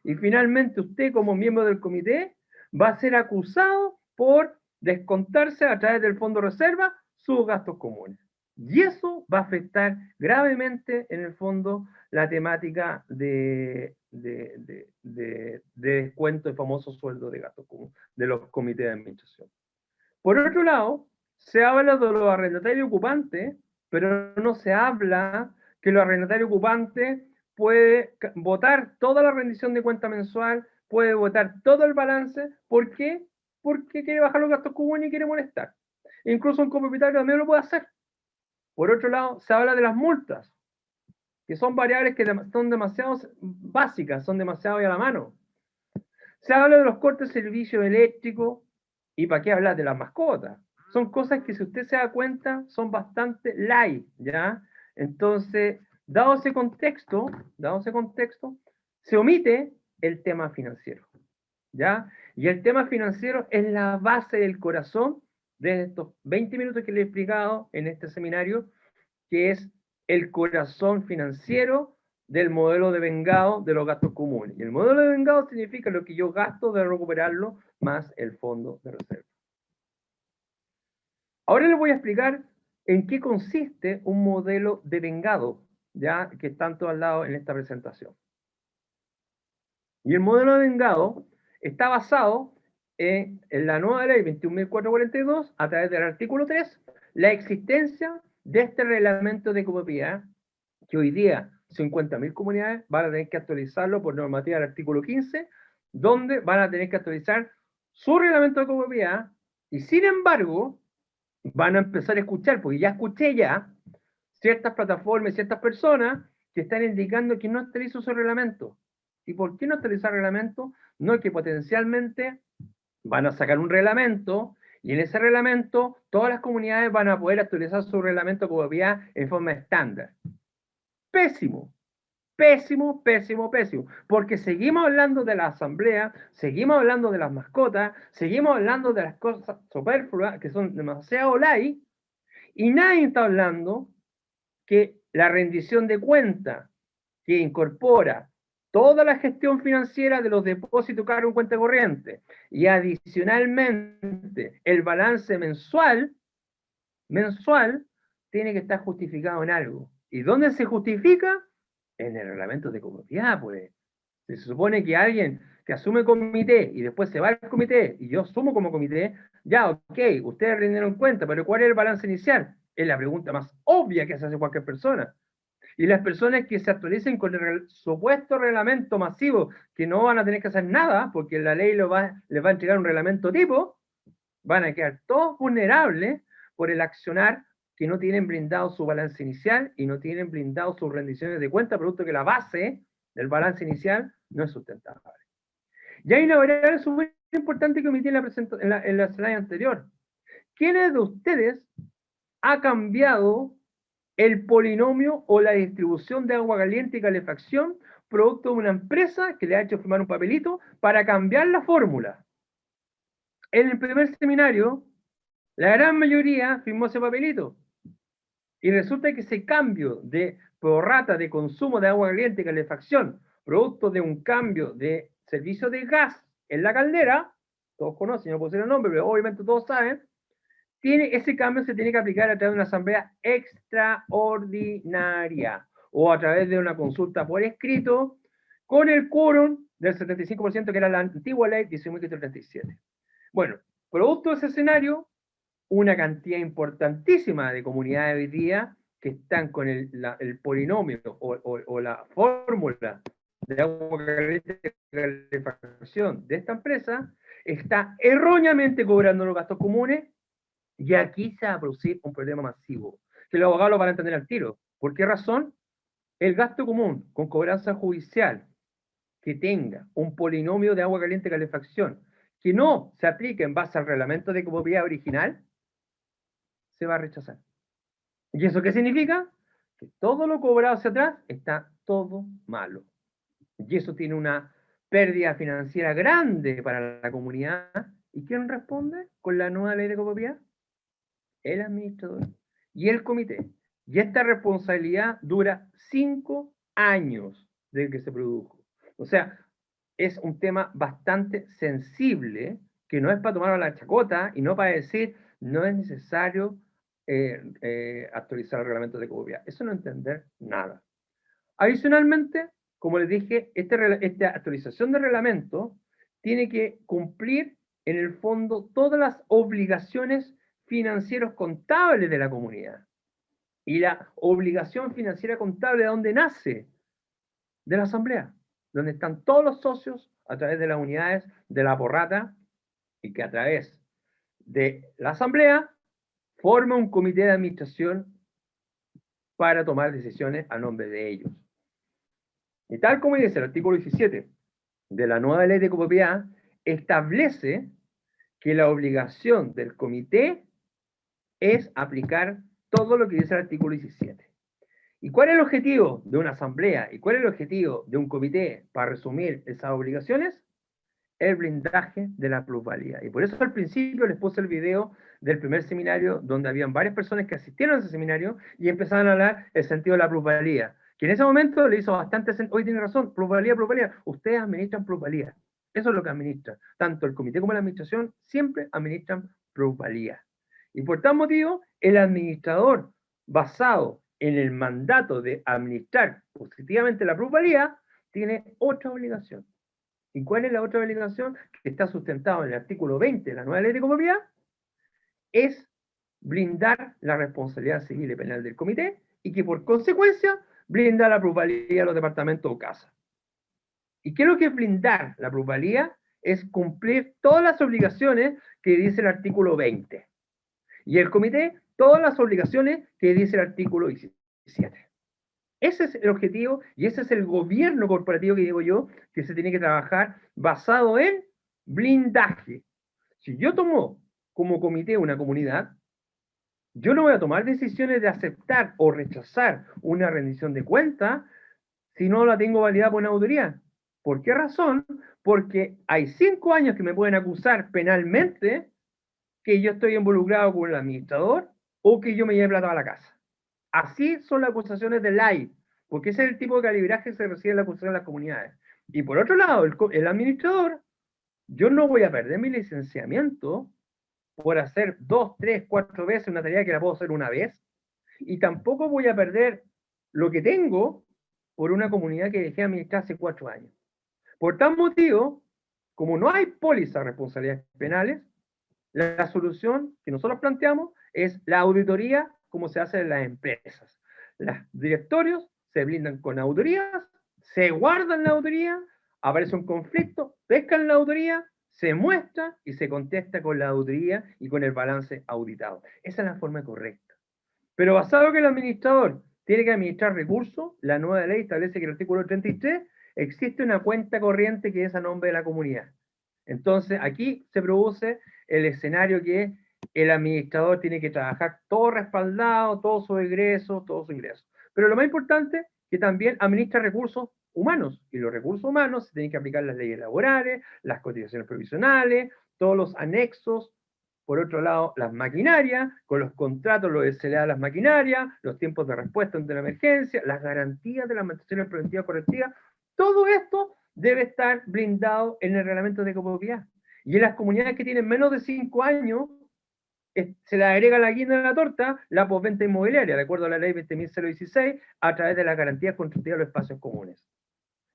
Y finalmente usted como miembro del comité va a ser acusado por descontarse a través del fondo de reserva sus gastos comunes. Y eso va a afectar gravemente en el fondo la temática de descuento, el famoso sueldo de gastos comunes de los comités de administración. Por otro lado, se habla de los arrendatarios ocupantes, pero no se habla que los arrendatarios ocupantes puede votar toda la rendición de cuenta mensual, puede votar todo el balance. ¿Por qué? Porque quiere bajar los gastos comunes y quiere molestar. Incluso un copropietario también lo puede hacer. Por otro lado, se habla de las multas, que son variables que son demasiado básicas, son demasiado a la mano. Se habla de los cortes de servicio eléctrico, y para qué hablar de las mascotas. Son cosas que, si usted se da cuenta, son bastante light, ¿ya? Entonces, dado ese contexto, se omite el tema financiero, ¿ya? Y el tema financiero es la base del corazón de estos 20 minutos que le he explicado en este seminario, que es el corazón financiero del modelo de vengado de los gastos comunes. Y el modelo de vengado significa lo que yo gasto de recuperarlo más el fondo de reserva. Ahora les voy a explicar en qué consiste un modelo de vengado, ya que están todos al lado en esta presentación. Y el modelo de vengado está basado en la nueva ley 21.442, a través del artículo 3, la existencia de este reglamento de copropiedad, que hoy día 50.000 comunidades van a tener que actualizarlo por normativa del artículo 15, donde van a tener que actualizar su reglamento de copropiedad, y sin embargo, van a empezar a escuchar, porque ya escuché ciertas plataformas y ciertas personas que están indicando que no actualizan su reglamento. ¿Y por qué no actualizar el reglamento? No, es que potencialmente van a sacar un reglamento, y en ese reglamento todas las comunidades van a poder actualizar su reglamento de copropiedad en forma estándar. Pésimo, pésimo, pésimo, pésimo, porque seguimos hablando de la asamblea, seguimos hablando de las mascotas, seguimos hablando de las cosas superfluas que son demasiado light, y nadie está hablando que la rendición de cuenta que incorpora toda la gestión financiera de los depósitos cargo en cuenta corriente y adicionalmente el balance mensual tiene que estar justificado en algo. ¿Y dónde se justifica? En el reglamento de copropiedad, pues. Se supone que alguien que asume comité y después se va al comité y yo asumo como comité, ya, ok, ustedes rindieron cuenta, pero ¿cuál es el balance inicial? Es la pregunta más obvia que se hace cualquier persona. Y las personas que se actualicen con el supuesto reglamento masivo, que no van a tener que hacer nada, porque la ley les va a entregar un reglamento tipo, van a quedar todos vulnerables por el accionar, que no tienen blindado su balance inicial y no tienen blindado sus rendiciones de cuenta, producto que la base del balance inicial no es sustentable. Y hay una variable súper importante que omití en la slide anterior. ¿Quiénes de ustedes ha cambiado el polinomio o la distribución de agua caliente y calefacción producto de una empresa que le ha hecho firmar un papelito para cambiar la fórmula? En el primer seminario, la gran mayoría firmó ese papelito. Y resulta que ese cambio de prorrata de consumo de agua caliente y calefacción, producto de un cambio de servicio de gas en la caldera, todos conocen, no puedo decir el nombre, pero obviamente todos saben, ese cambio se tiene que aplicar a través de una asamblea extraordinaria o a través de una consulta por escrito con el quórum del 75% que era la antigua ley 1937. Bueno, producto de ese escenario, una cantidad importantísima de comunidades hoy día que están con el polinomio o la fórmula de agua caliente y calefacción de esta empresa, está erróneamente cobrando los gastos comunes, y aquí se va a producir un problema masivo, que los abogados lo van a entender al tiro. ¿Por qué razón? el gasto común con cobranza judicial que tenga un polinomio de agua caliente y calefacción que no se aplique en base al reglamento de copropiedad original, se va a rechazar. ¿Y eso qué significa? Que todo lo cobrado hacia atrás está todo malo. Y eso tiene una pérdida financiera grande para la comunidad. ¿Y quién responde con la nueva ley de copropiedad? El administrador y el comité. Y esta responsabilidad dura 5 años desde que se produjo. O sea, es un tema bastante sensible, que no es para tomar a la chacota y no para decir, no es necesario actualizar el reglamento de copropiedad. Eso no entender nada. Adicionalmente, como les dije, esta actualización de reglamento tiene que cumplir en el fondo todas las obligaciones financieros contables de la comunidad. Y la obligación financiera contable, ¿de dónde nace? De la asamblea, donde están todos los socios a través de las unidades de la porrata y que a través de la asamblea forma un comité de administración para tomar decisiones a nombre de ellos. Y tal como dice el artículo 17 de la nueva ley de copropiedad, establece que la obligación del comité es aplicar todo lo que dice el artículo 17. ¿Y cuál es el objetivo de una asamblea? ¿Y cuál es el objetivo de un comité para resumir esas obligaciones? El blindaje de la plusvalía. Y por eso al principio les puse el video del primer seminario donde habían varias personas que asistieron a ese seminario y empezaban a hablar el sentido de la plusvalía. Que en ese momento le hizo bastante sentido. Hoy tiene razón, plusvalía, plusvalía. Ustedes administran plusvalía. Eso es lo que administran. Tanto el comité como la administración siempre administran plusvalía. Y por tal motivo, el administrador, basado en el mandato de administrar positivamente la plusvalía, tiene otra obligación. ¿Y cuál es la otra obligación? Que está sustentado en el artículo 20 de la nueva ley de copropiedad, es blindar la responsabilidad civil y penal del comité y que por consecuencia blinda la plusvalía a los departamentos o casas. ¿Y qué es lo que es blindar la plusvalía? Es cumplir todas las obligaciones que dice el artículo 20. Y el comité, todas las obligaciones que dice el artículo 17. Ese es el objetivo y ese es el gobierno corporativo que digo yo, que se tiene que trabajar basado en blindaje. Si yo tomo como comité una comunidad, yo no voy a tomar decisiones de aceptar o rechazar una rendición de cuentas si no la tengo validada por una auditoría. ¿Por qué razón? Porque hay 5 años que me pueden acusar penalmente que yo estoy involucrado con el administrador o que yo me lleve plata a la casa. Así son las acusaciones de ley, porque ese es el tipo de calibraje que se recibe en la acusación de las comunidades. Y por otro lado, el administrador, yo no voy a perder mi licenciamiento por hacer 2, 3, 4 veces una tarea que la puedo hacer una vez, y tampoco voy a perder lo que tengo por una comunidad que dejé administrar hace 4 años. Por tal motivo, como no hay póliza de responsabilidades penales, la solución que nosotros planteamos es la auditoría como se hace en las empresas. Los directorios se blindan con auditorías, se guardan la auditoría, aparece un conflicto, pescan la auditoría, se muestra y se contesta con la auditoría y con el balance auditado. Esa es la forma correcta. Pero basado en que el administrador tiene que administrar recursos, la nueva ley establece que en el artículo 33 existe una cuenta corriente que es a nombre de la comunidad. Entonces, aquí se produce el escenario que el administrador tiene que trabajar todo respaldado, todos sus egresos, todos sus ingresos. Pero lo más importante, que también administra recursos humanos. Y los recursos humanos se tienen que aplicar las leyes laborales, las cotizaciones provisionales, todos los anexos. Por otro lado, las maquinarias, con los contratos, lo que se le da a las maquinarias, los tiempos de respuesta ante la emergencia, las garantías de las mantenciones preventivas correctivas. Todo esto debe estar blindado en el reglamento de copropiedad. Y en las comunidades que tienen menos de 5 años, se le agrega la guinda de la torta, la postventa inmobiliaria, de acuerdo a la ley 20.016, a través de las garantías constructivas de los espacios comunes,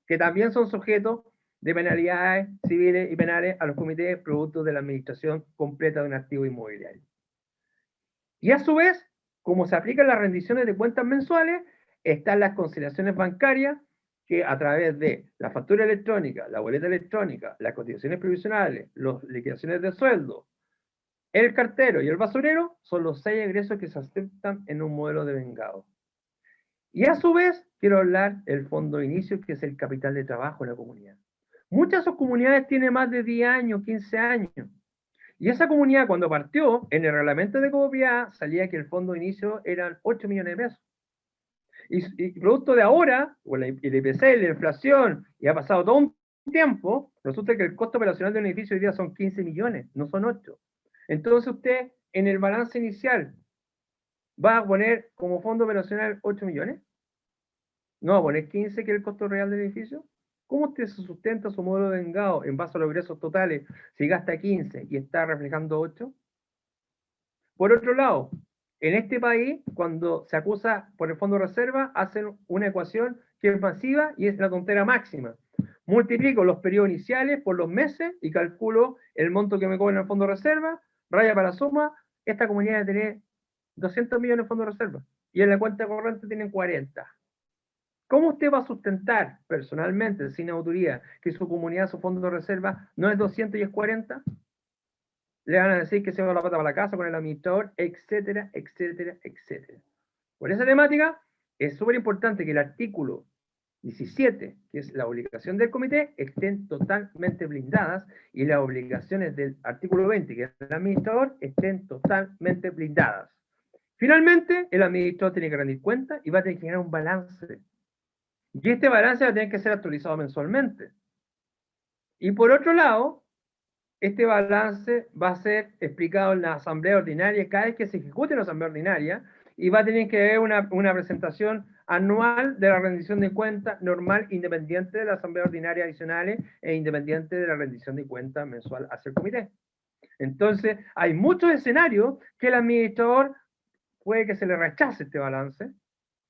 que también son sujetos de penalidades civiles y penales a los comités producto de la administración completa de un activo inmobiliario. Y a su vez, como se aplican las rendiciones de cuentas mensuales, están las conciliaciones bancarias, que a través de la factura electrónica, la boleta electrónica, las cotizaciones provisionales, las liquidaciones de sueldo, el cartero y el basurero son los 6 egresos que se aceptan en un modelo de vengado. Y a su vez, quiero hablar del fondo de inicio, que es el capital de trabajo en la comunidad. Muchas de esas comunidades tienen más de 10 años, 15 años. Y esa comunidad, cuando partió, en el reglamento de copropiedad, salía que el fondo de inicio eran 8 millones de pesos. Y producto de ahora, con el IPC, la inflación, y ha pasado todo un tiempo, resulta que el costo operacional de un edificio hoy día son 15 millones, no son 8. Entonces usted, en el balance inicial, ¿va a poner como fondo operacional 8 millones? ¿No va a poner 15, que es el costo real del edificio? ¿Cómo usted se sustenta su modelo de vengado en base a los ingresos totales si gasta 15 y está reflejando 8? Por otro lado, en este país, cuando se acusa por el fondo de reserva, hacen una ecuación que es masiva y es la tontera máxima. Multiplico los periodos iniciales por los meses y calculo el monto que me cobra el fondo de reserva, raya para la suma, esta comunidad debe tener 200 millones de fondo de reserva y en la cuenta corriente tienen 40. ¿Cómo usted va a sustentar personalmente, sin autoría, que su comunidad, su fondo de reserva, no es 200 y es 40? Le van a decir que se va la pata para la casa con el administrador, etcétera, etcétera, etcétera. Por esa temática, es súper importante que el artículo 17, que es la obligación del comité, estén totalmente blindadas y las obligaciones del artículo 20, que es el administrador, estén totalmente blindadas. Finalmente, el administrador tiene que rendir cuenta y va a tener que generar un balance. Y este balance va a tener que ser actualizado mensualmente. Y por otro lado, este balance va a ser explicado en la asamblea ordinaria cada vez que se ejecute en la asamblea ordinaria y va a tener que haber una presentación anual de la rendición de cuentas normal, independiente de la asamblea ordinaria adicionales e independiente de la rendición de cuentas mensual hacia el comité. Entonces, hay muchos escenarios que el administrador puede que se le rechace este balance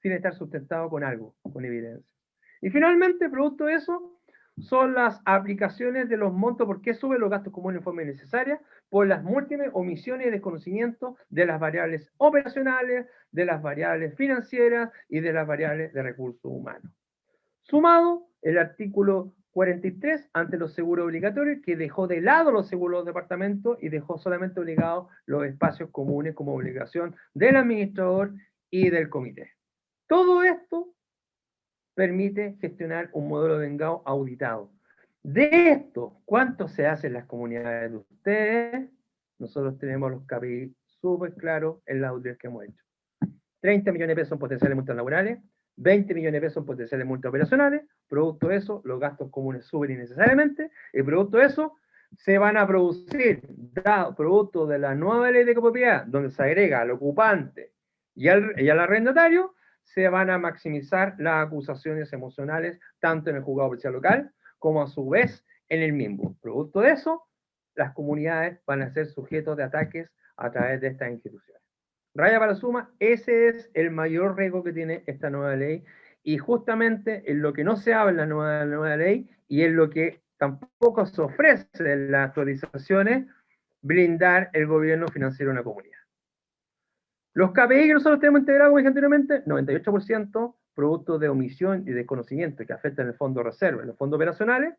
sin estar sustentado con algo, con evidencia. Y finalmente, producto de eso, son las aplicaciones de los montos, por qué suben los gastos comunes en forma innecesaria, por las múltiples omisiones y desconocimiento de las variables operacionales, de las variables financieras y de las variables de recursos humanos. Sumado, el artículo 43 ante los seguros obligatorios, que dejó de lado los seguros de departamento y dejó solamente obligados los espacios comunes como obligación del administrador y del comité. Todo esto permite gestionar un modelo de vengado auditado. De esto, ¿cuánto se hace en las comunidades de ustedes? Nosotros tenemos los KPI súper claros en las auditorías que hemos hecho. 30 millones de pesos en potenciales multas laborales, 20 millones de pesos en potenciales multas operacionales, producto de eso, los gastos comunes suben innecesariamente, y producto de eso, se van a producir, producto de la nueva ley de copropiedad, donde se agrega al ocupante y al arrendatario, se van a maximizar las acusaciones emocionales, tanto en el juzgado policial local, como a su vez en el mismo. Producto de eso, las comunidades van a ser sujetos de ataques a través de estas instituciones. Raya para la suma, ese es el mayor riesgo que tiene esta nueva ley, y justamente en lo que no se habla en la nueva ley, y en lo que tampoco se ofrece en las actualizaciones, blindar el gobierno financiero de una comunidad. Los KPI que nosotros tenemos integrados, como dije anteriormente, 98%, producto de omisión y desconocimiento que afectan el fondo de reserva y los fondos operacionales,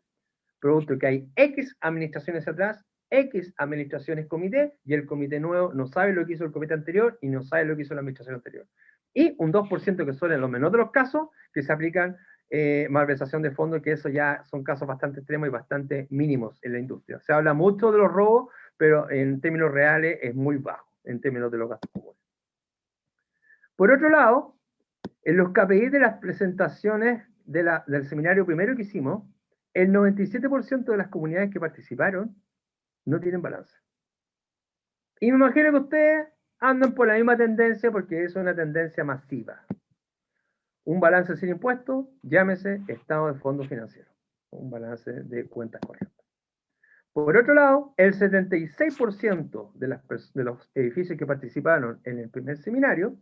producto de que hay X administraciones atrás, X administraciones comité, y el comité nuevo no sabe lo que hizo el comité anterior y no sabe lo que hizo la administración anterior. Y un 2% que son en los menores de los casos, que se aplican malversación de fondos, que eso ya son casos bastante extremos y bastante mínimos en la industria. Se habla mucho de los robos, pero en términos reales es muy bajo, en términos de los gastos comunes. Por otro lado, en los KPI de las presentaciones del seminario primero que hicimos, el 97% de las comunidades que participaron no tienen balance. Y me imagino que ustedes andan por la misma tendencia, porque es una tendencia masiva. Un balance sin impuestos, llámese estado de fondos financieros, un balance de cuentas corrientes. Por otro lado, el 76% de los edificios que participaron en el primer seminario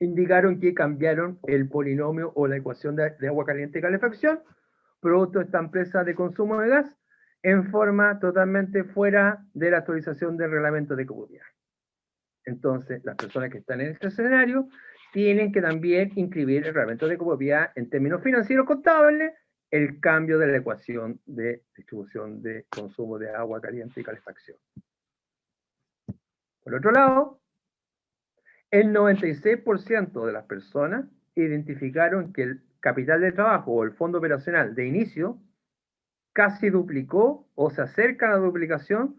indicaron que cambiaron el polinomio o la ecuación de agua caliente y calefacción, producto de esta empresa de consumo de gas, en forma totalmente fuera de la actualización del reglamento de copropiedad. Entonces, las personas que están en este escenario tienen que también inscribir el reglamento de copropiedad en términos financieros contables, el cambio de la ecuación de distribución de consumo de agua caliente y calefacción. Por otro lado, el 96% de las personas identificaron que el capital de trabajo o el fondo operacional de inicio casi duplicó o se acerca a la duplicación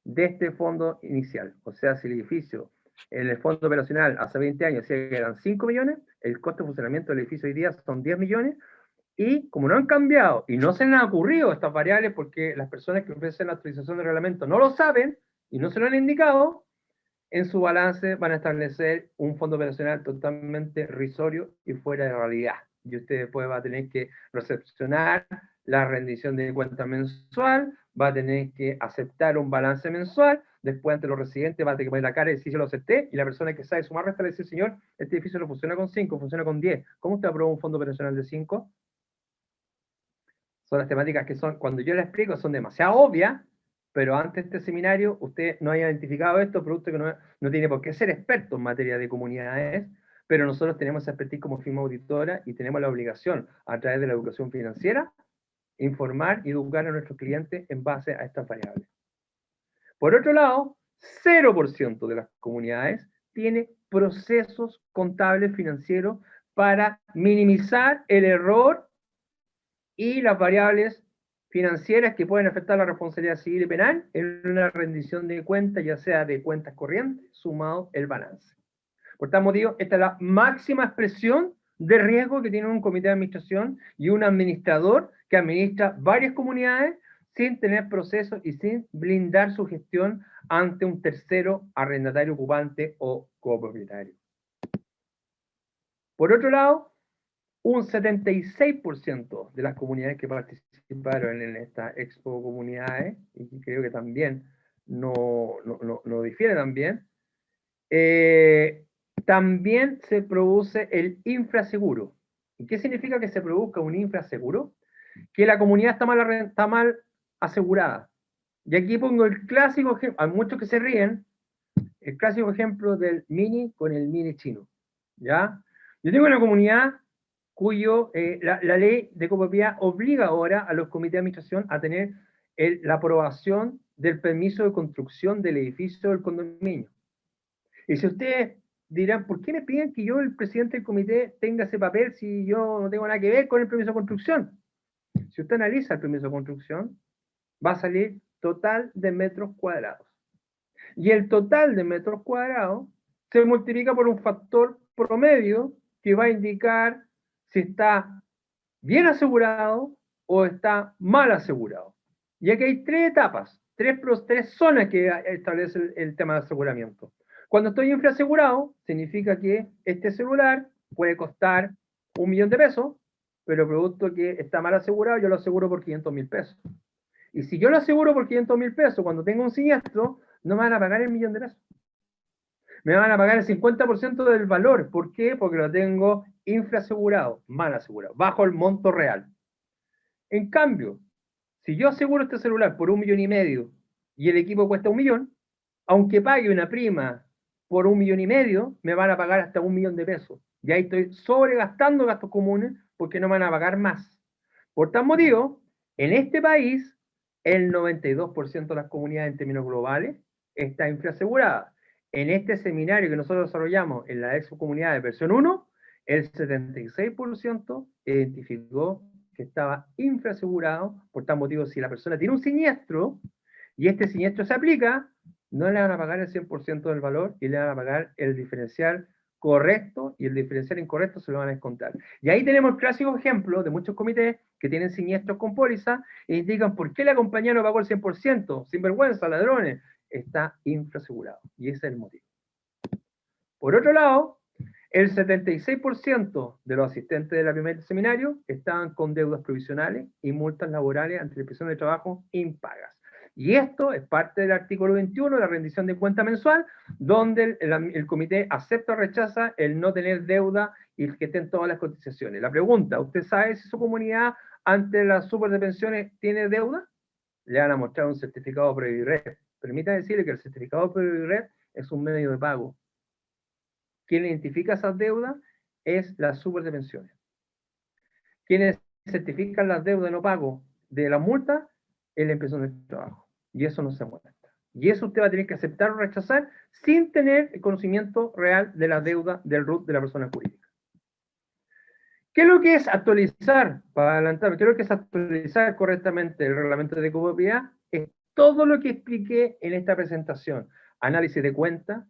de este fondo inicial. O sea, si el edificio en el fondo operacional hace 20 años decía que eran 5 millones, el costo de funcionamiento del edificio hoy día son 10 millones, y como no han cambiado y no se les han ocurrido estas variables porque las personas que ofrecen la actualización del reglamento no lo saben y no se lo han indicado, en su balance van a establecer un fondo operacional totalmente risorio y fuera de realidad. Y usted después va a tener que recepcionar la rendición de cuenta mensual, va a tener que aceptar un balance mensual, después ante los residentes va a tener que poner la cara y decir yo lo acepté, y la persona que sabe sumar resta le dice, señor, este edificio no funciona con 5, funciona con 10. ¿Cómo usted aprueba un fondo operacional de 5? Son las temáticas que son, cuando yo las explico, son demasiado obvias, pero antes de este seminario usted no haya identificado esto, producto que no tiene por qué ser experto en materia de comunidades, pero nosotros tenemos esa expertise como firma auditora y tenemos la obligación, a través de la educación financiera, informar y educar a nuestros clientes en base a estas variables. Por otro lado, 0% de las comunidades tiene procesos contables financieros para minimizar el error y las variables financieras que pueden afectar la responsabilidad civil y penal en una rendición de cuentas, ya sea de cuentas corrientes, sumado el balance. Por tal motivo, esta es la máxima expresión de riesgo que tiene un comité de administración y un administrador que administra varias comunidades sin tener procesos y sin blindar su gestión ante un tercero arrendatario ocupante o copropietario. Por otro lado, un 76% de las comunidades que participaron en esta Expo Comunidades, y creo que también no difiere también, también se produce el infraseguro. ¿Y qué significa que se produzca un infraseguro? Que la comunidad está mal asegurada. Y aquí pongo el clásico ejemplo, hay muchos que se ríen, el clásico ejemplo del mini con el mini chino. ¿Ya? Yo tengo una comunidad cuyo la ley de copropiedad obliga ahora a los comités de administración a tener la aprobación del permiso de construcción del edificio del condominio. Y si ustedes dirán, ¿por qué me piden que yo, el presidente del comité, tenga ese papel si yo no tengo nada que ver con el permiso de construcción? Si usted analiza el permiso de construcción, va a salir total de metros cuadrados. Y el total de metros cuadrados se multiplica por un factor promedio que va a indicar si está bien asegurado o está mal asegurado. Y aquí hay tres etapas, tres zonas que establece el tema de aseguramiento. Cuando estoy infraasegurado, significa que este celular puede costar 1 millón de pesos, pero producto que está mal asegurado, yo lo aseguro por 500.000 pesos. Y si yo lo aseguro por 500.000 pesos, cuando tengo un siniestro, no me van a pagar el 1 millón de pesos. Me van a pagar el 50% del valor. ¿Por qué? Porque lo tengo infraasegurado, mal asegurado, bajo el monto real. En cambio, si yo aseguro este celular por 1,5 millones y el equipo cuesta 1 millón, aunque pague una prima por 1,5 millones, me van a pagar hasta 1 millón de pesos. Y ahí estoy sobregastando gastos comunes porque no me van a pagar más. Por tal motivo, en este país, el 92% de las comunidades en términos globales está infraasegurada. En este seminario que nosotros desarrollamos en la Expo Comunidades versión 1, el 76% identificó que estaba infraasegurado. Por tal motivo, si la persona tiene un siniestro y este siniestro se aplica, no le van a pagar el 100% del valor y le van a pagar el diferencial correcto, y el diferencial incorrecto se lo van a descontar. Y ahí tenemos el clásico ejemplo de muchos comités que tienen siniestros con póliza e indican por qué la compañía no pagó el 100%, sinvergüenza, ladrones, está infraasegurado. Y ese es el motivo. Por otro lado, el 76% de los asistentes de la primer seminario estaban con deudas provisionales y multas laborales ante la Inspección de Trabajo impagas. Y esto es parte del artículo 21 de la rendición de cuenta mensual, donde el comité acepta o rechaza el no tener deuda y que estén todas las cotizaciones. La pregunta, ¿usted sabe si su comunidad ante las super de pensiones tiene deuda? Le van a mostrar un certificado Previred. Permítame decirle que el certificado Previred es un medio de pago. Quien identifica esas deudas es la super de pensiones. Quienes certifican las deudas de no pago de la multa es la Inspección de Trabajo. Y eso no se muestra. Y eso usted va a tener que aceptar o rechazar sin tener el conocimiento real de la deuda del RUT de la persona jurídica. ¿Qué es lo que es actualizar? Para adelantarme, ¿qué es lo que es actualizar correctamente el reglamento de copropiedad? Es todo lo que expliqué en esta presentación. Análisis de cuentas,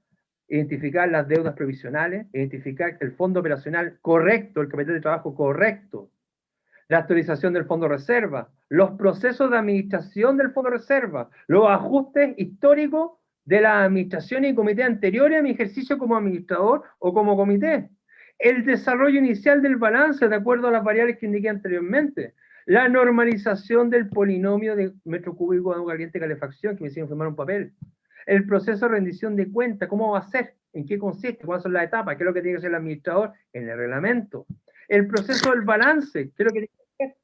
identificar las deudas previsionales, identificar el fondo operacional correcto, el capital de trabajo correcto, la actualización del fondo reserva, los procesos de administración del fondo reserva, los ajustes históricos de la administración y comité anteriores a mi ejercicio como administrador o como comité, el desarrollo inicial del balance de acuerdo a las variables que indiqué anteriormente, la normalización del polinomio de metro cúbico de agua caliente y calefacción, que me hicieron firmar un papel, el proceso de rendición de cuenta, cómo va a ser, en qué consiste, cuáles son las etapas, qué es lo que tiene que hacer el administrador en el reglamento, el proceso del balance, qué es lo que tiene que hacer.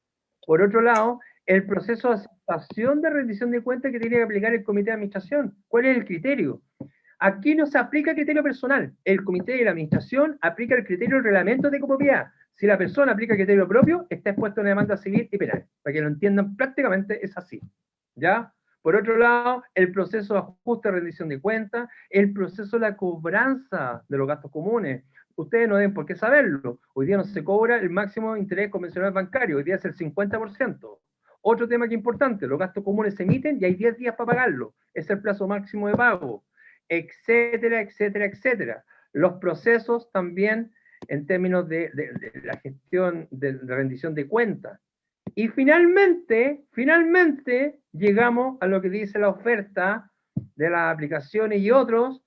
Por otro lado, el proceso de aceptación de rendición de cuenta que tiene que aplicar el comité de administración, cuál es el criterio. Aquí no se aplica el criterio personal, el comité de la administración aplica el criterio del reglamento de copropiedad. Si la persona aplica el criterio propio, está expuesto a una demanda civil y penal. Para que lo entiendan, prácticamente es así. ¿Ya? Por otro lado, el proceso de ajuste de rendición de cuentas, el proceso de la cobranza de los gastos comunes. Ustedes no deben por qué saberlo. Hoy día no se cobra el máximo interés convencional bancario, hoy día es el 50%. Otro tema que es importante, los gastos comunes se emiten y hay 10 días para pagarlo. Es el plazo máximo de pago, etcétera, etcétera, etcétera. Los procesos también en términos de la gestión de rendición de cuentas. Y finalmente, llegamos a lo que dice la oferta de las aplicaciones y otros,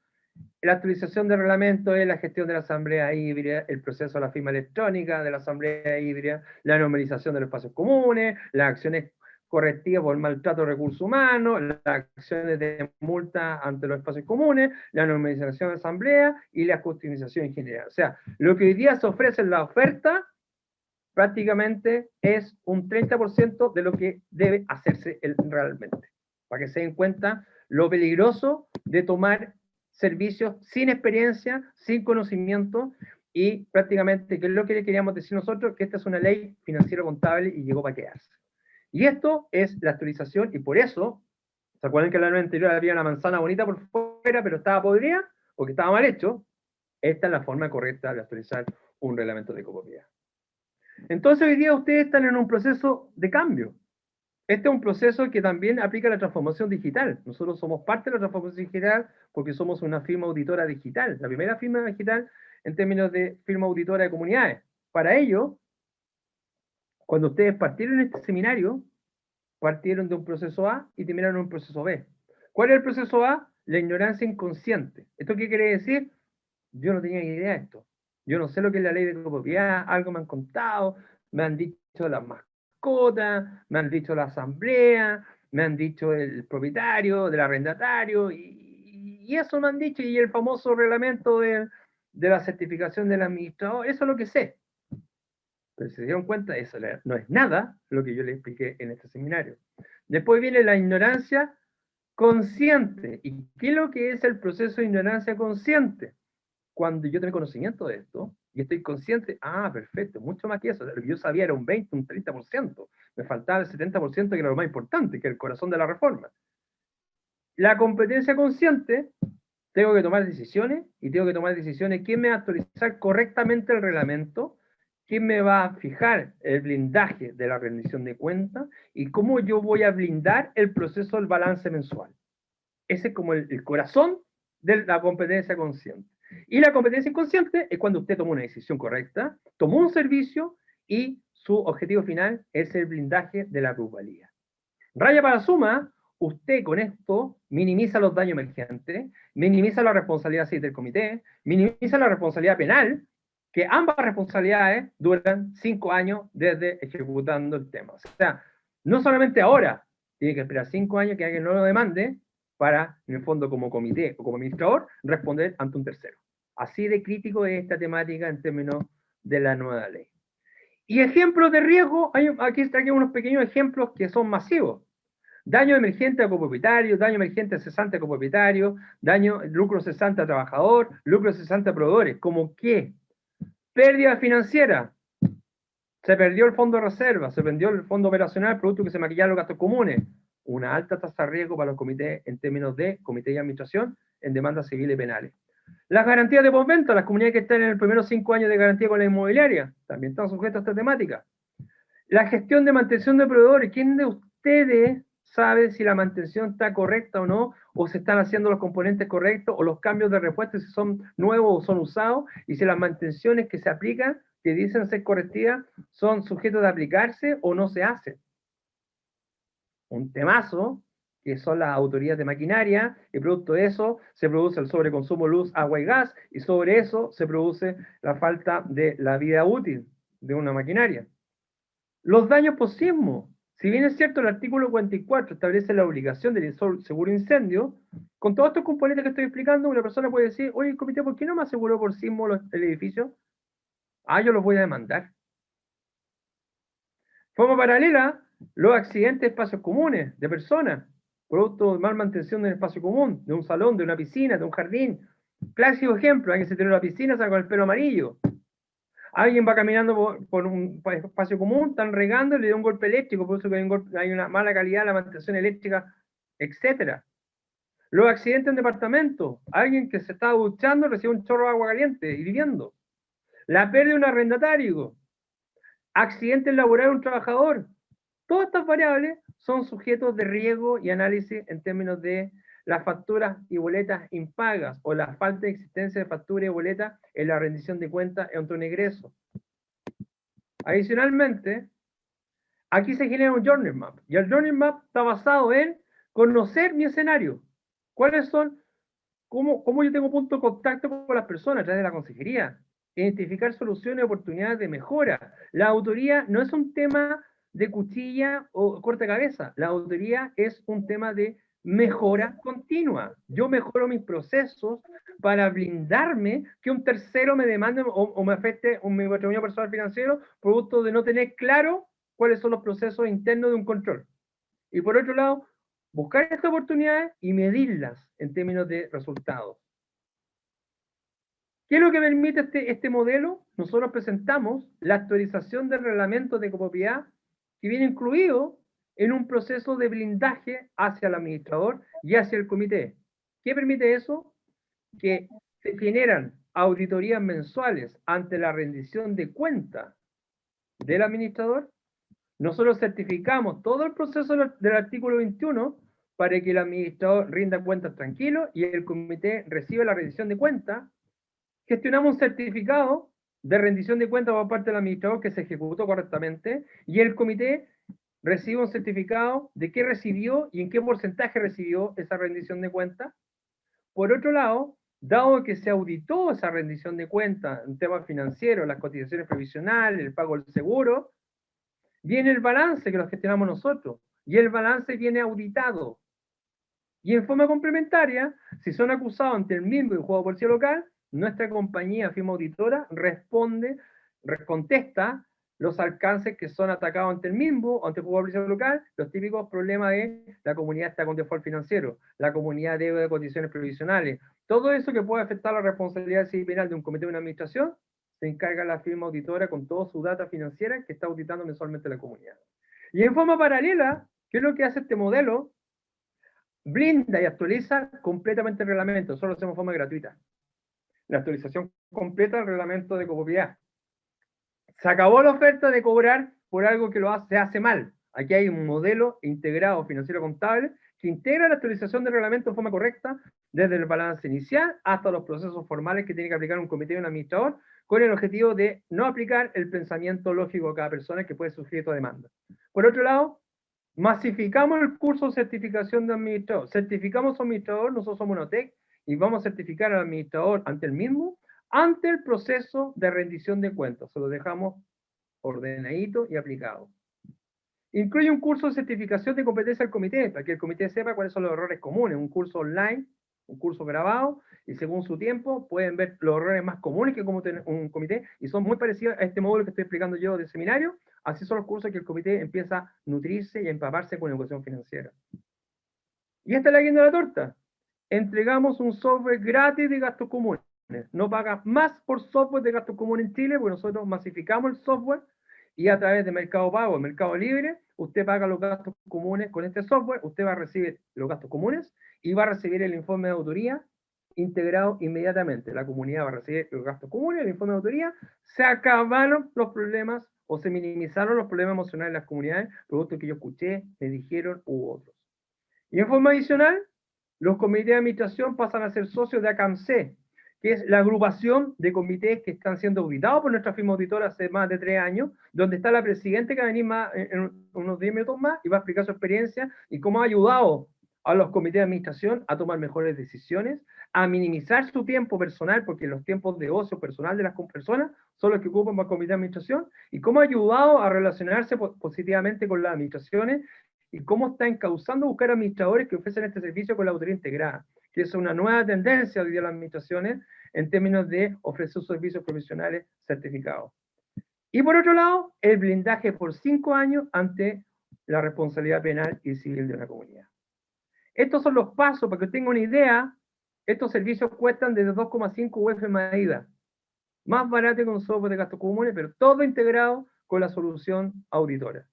la actualización del reglamento es la gestión de la asamblea híbrida, el proceso de la firma electrónica de la asamblea híbrida, la normalización de los espacios comunes, las acciones correctivas por maltrato de recursos humanos, las acciones de multa ante los espacios comunes, la normalización de la asamblea y la justificación en general. O sea, lo que hoy día se ofrece en la oferta prácticamente es un 30% de lo que debe hacerse realmente. Para que se den cuenta lo peligroso de tomar servicios sin experiencia, sin conocimiento, y prácticamente, ¿qué es lo que le queríamos decir nosotros? Que esta es una ley financiera contable y llegó para quedarse. Y esto es la actualización, y por eso, ¿se acuerdan que en la ley anterior había una manzana bonita por fuera, pero estaba podrida, o que estaba mal hecho? Esta es la forma correcta de actualizar un reglamento de copropiedad. Entonces hoy día ustedes están en un proceso de cambio. Este es un proceso que también aplica la transformación digital. Nosotros somos parte de la transformación digital porque somos una firma auditora digital, la primera firma digital en términos de firma auditora de comunidades. Para ello, cuando ustedes partieron en este seminario, partieron de un proceso A y terminaron en un proceso B. ¿Cuál es el proceso A? La ignorancia inconsciente. ¿Esto qué quiere decir? Yo no tenía ni idea de esto. Yo no sé lo que es la ley de copropiedad, algo me han contado, me han dicho las mascotas, me han dicho la asamblea, me han dicho el propietario, del arrendatario, y eso me han dicho, y el famoso reglamento de la certificación del administrador, eso es lo que sé. Pero si se dieron cuenta, eso no es nada lo que yo les expliqué en este seminario. Después viene la ignorancia consciente. ¿Y qué es lo que es el proceso de ignorancia consciente? Cuando yo tengo conocimiento de esto, y estoy consciente, perfecto, mucho más que eso, lo que yo sabía era un 20, un 30%, me faltaba el 70% que era lo más importante, que era el corazón de la reforma. La competencia consciente, tengo que tomar decisiones, y tengo que tomar decisiones, ¿quién me va a actualizar correctamente el reglamento? ¿Quién me va a fijar el blindaje de la rendición de cuentas? ¿Y cómo yo voy a blindar el proceso del balance mensual? Ese es como el corazón de la competencia consciente. Y la competencia inconsciente es cuando usted toma una decisión correcta, tomó un servicio y su objetivo final es el blindaje de la plusvalía. Raya para suma, usted con esto minimiza los daños emergentes, minimiza la responsabilidad civil del comité, minimiza la responsabilidad penal, que ambas responsabilidades duran 5 años desde ejecutando el tema. O sea, no solamente ahora, tiene que esperar 5 años que alguien no lo demande, para, en el fondo, como comité o como administrador, responder ante un tercero. Así de crítico es esta temática en términos de la nueva ley. Y ejemplos de riesgo, aquí traje unos pequeños ejemplos que son masivos. Daño emergente a copropietario, daño emergente cesante a copropietario, daño, lucro cesante a trabajador, lucro cesante a proveedores. ¿Cómo qué? Pérdida financiera. Se perdió el fondo de reserva, se perdió el fondo operacional, producto que se maquillaron los gastos comunes. Una alta tasa de riesgo para los comités en términos de comité de administración en demandas civiles y penales. Las garantías de postventa, las comunidades que están en los primeros 5 años de garantía con la inmobiliaria, también están sujetas a esta temática. La gestión de mantención de proveedores, ¿quién de ustedes sabe si la mantención está correcta o no, o se están haciendo los componentes correctos, o los cambios de repuestos si son nuevos o son usados, y si las mantenciones que se aplican, que dicen ser correctivas, son sujetos de aplicarse o no se hacen? Un temazo, que son las autoridades de maquinaria, y producto de eso se produce el sobreconsumo de luz, agua y gas, y sobre eso se produce la falta de la vida útil de una maquinaria. Los daños por sismo. Si bien es cierto, el artículo 44 establece la obligación del seguro incendio, con todos estos componentes que estoy explicando, una persona puede decir, oye, comité, ¿por qué no me aseguró por sismo el edificio? Ah, yo los voy a demandar. Forma paralela, los accidentes de espacios comunes, de personas, producto de mal mantención de un espacio común, de un salón, de una piscina, de un jardín. Clásico ejemplo, alguien se tiró a la piscina, sale con el pelo amarillo. Alguien va caminando por un espacio común, están regando y le dio un golpe eléctrico, por eso que hay una mala calidad de la mantención eléctrica, etc. Los accidentes en departamentos, alguien que se está duchando recibe un chorro de agua caliente, hirviendo. La pérdida de un arrendatario, accidentes laborales de un trabajador. Todas estas variables son sujetos de riesgo y análisis en términos de las facturas y boletas impagas o la falta de existencia de factura y boleta en la rendición de cuentas en otro ingreso. Adicionalmente, aquí se genera un Journey Map, y el Journey Map está basado en conocer mi escenario. ¿Cuáles son? ¿Cómo yo tengo punto de contacto con las personas a través de la consejería? Identificar soluciones y oportunidades de mejora. La auditoría no es un tema de cuchilla o corta cabeza. La auditoría es un tema de mejora continua. Yo mejoro mis procesos para blindarme que un tercero me demande o me afecte mi patrimonio personal financiero producto de no tener claro cuáles son los procesos internos de un control. Y por otro lado, buscar estas oportunidades y medirlas en términos de resultados. ¿Qué es lo que permite este modelo? Nosotros presentamos la actualización del reglamento de copropiedad que viene incluido en un proceso de blindaje hacia el administrador y hacia el comité. ¿Qué permite eso? Que se generan auditorías mensuales ante la rendición de cuentas del administrador. Nosotros certificamos todo el proceso del artículo 21 para que el administrador rinda cuentas tranquilo y el comité reciba la rendición de cuentas. Gestionamos un certificado de rendición de cuentas por parte del administrador que se ejecutó correctamente y el comité recibe un certificado de qué recibió y en qué porcentaje recibió esa rendición de cuentas. Por otro lado, dado que se auditó esa rendición de cuentas en temas financieros, las cotizaciones previsionales, el pago del seguro, viene el balance que lo gestionamos nosotros y el balance viene auditado. Y en forma complementaria, si son acusados ante el mismo y el juego de policía local, nuestra compañía, firma auditora, contesta los alcances que son atacados ante el mismo, ante el juego de policía local, los típicos problemas de la comunidad está con default financiero, la comunidad debe de cotizaciones previsionales, todo eso que puede afectar la responsabilidad civil penal de un comité de una administración, se encarga la firma auditora con toda su data financiera que está auditando mensualmente la comunidad. Y en forma paralela, ¿qué es lo que hace este modelo? Blinda y actualiza completamente el reglamento, solo lo hacemos de forma gratuita. La actualización completa del reglamento de copropiedad. Se acabó la oferta de cobrar por algo que se hace mal. Aquí hay un modelo integrado financiero contable que integra la actualización del reglamento de forma correcta, desde el balance inicial hasta los procesos formales que tiene que aplicar un comité y un administrador, con el objetivo de no aplicar el pensamiento lógico a cada persona que puede ser sujeto a demanda. Por otro lado, masificamos el curso de certificación de administrador. Certificamos a administrador, nosotros somos Unotec, y vamos a certificar al administrador ante el mismo, ante el proceso de rendición de cuentas. Se lo dejamos ordenadito y aplicado. Incluye un curso de certificación de competencia del comité, para que el comité sepa cuáles son los errores comunes. Un curso online, un curso grabado, y según su tiempo pueden ver los errores más comunes que como un comité, y son muy parecidos a este módulo que estoy explicando yo de seminario. Así son los cursos que el comité empieza a nutrirse y a empaparse con educación financiera. Y esta es la guinda de la torta. Entregamos un software gratis de gastos comunes. No paga más por software de gastos comunes en Chile, porque nosotros masificamos el software y a través de Mercado Pago, Mercado Libre, usted paga los gastos comunes con este software, usted va a recibir los gastos comunes y va a recibir el informe de autoría integrado inmediatamente. La comunidad va a recibir los gastos comunes, el informe de autoría, se acabaron los problemas o se minimizaron los problemas emocionales de las comunidades, producto que yo escuché, me dijeron u otros. Y en forma adicional, los comités de administración pasan a ser socios de ACAMC, que es la agrupación de comités que están siendo auditados por nuestra firma auditora hace más de 3 años, donde está la presidenta que va a venir en unos 10 minutos más y va a explicar su experiencia y cómo ha ayudado a los comités de administración a tomar mejores decisiones, a minimizar su tiempo personal, porque los tiempos de ocio personal de las personas son los que ocupan para el comité de administración, y cómo ha ayudado a relacionarse positivamente con las administraciones, y cómo está encauzando a buscar administradores que ofrecen este servicio con la autoría integrada, que es una nueva tendencia hoy día de las administraciones en términos de ofrecer servicios profesionales certificados. Y por otro lado, el blindaje por 5 años ante la responsabilidad penal y civil de una comunidad. Estos son los pasos, para que tengan una idea. Estos servicios cuestan desde 2,5 UF medida, más barato que un software de gastos comunes, pero todo integrado con la solución auditora.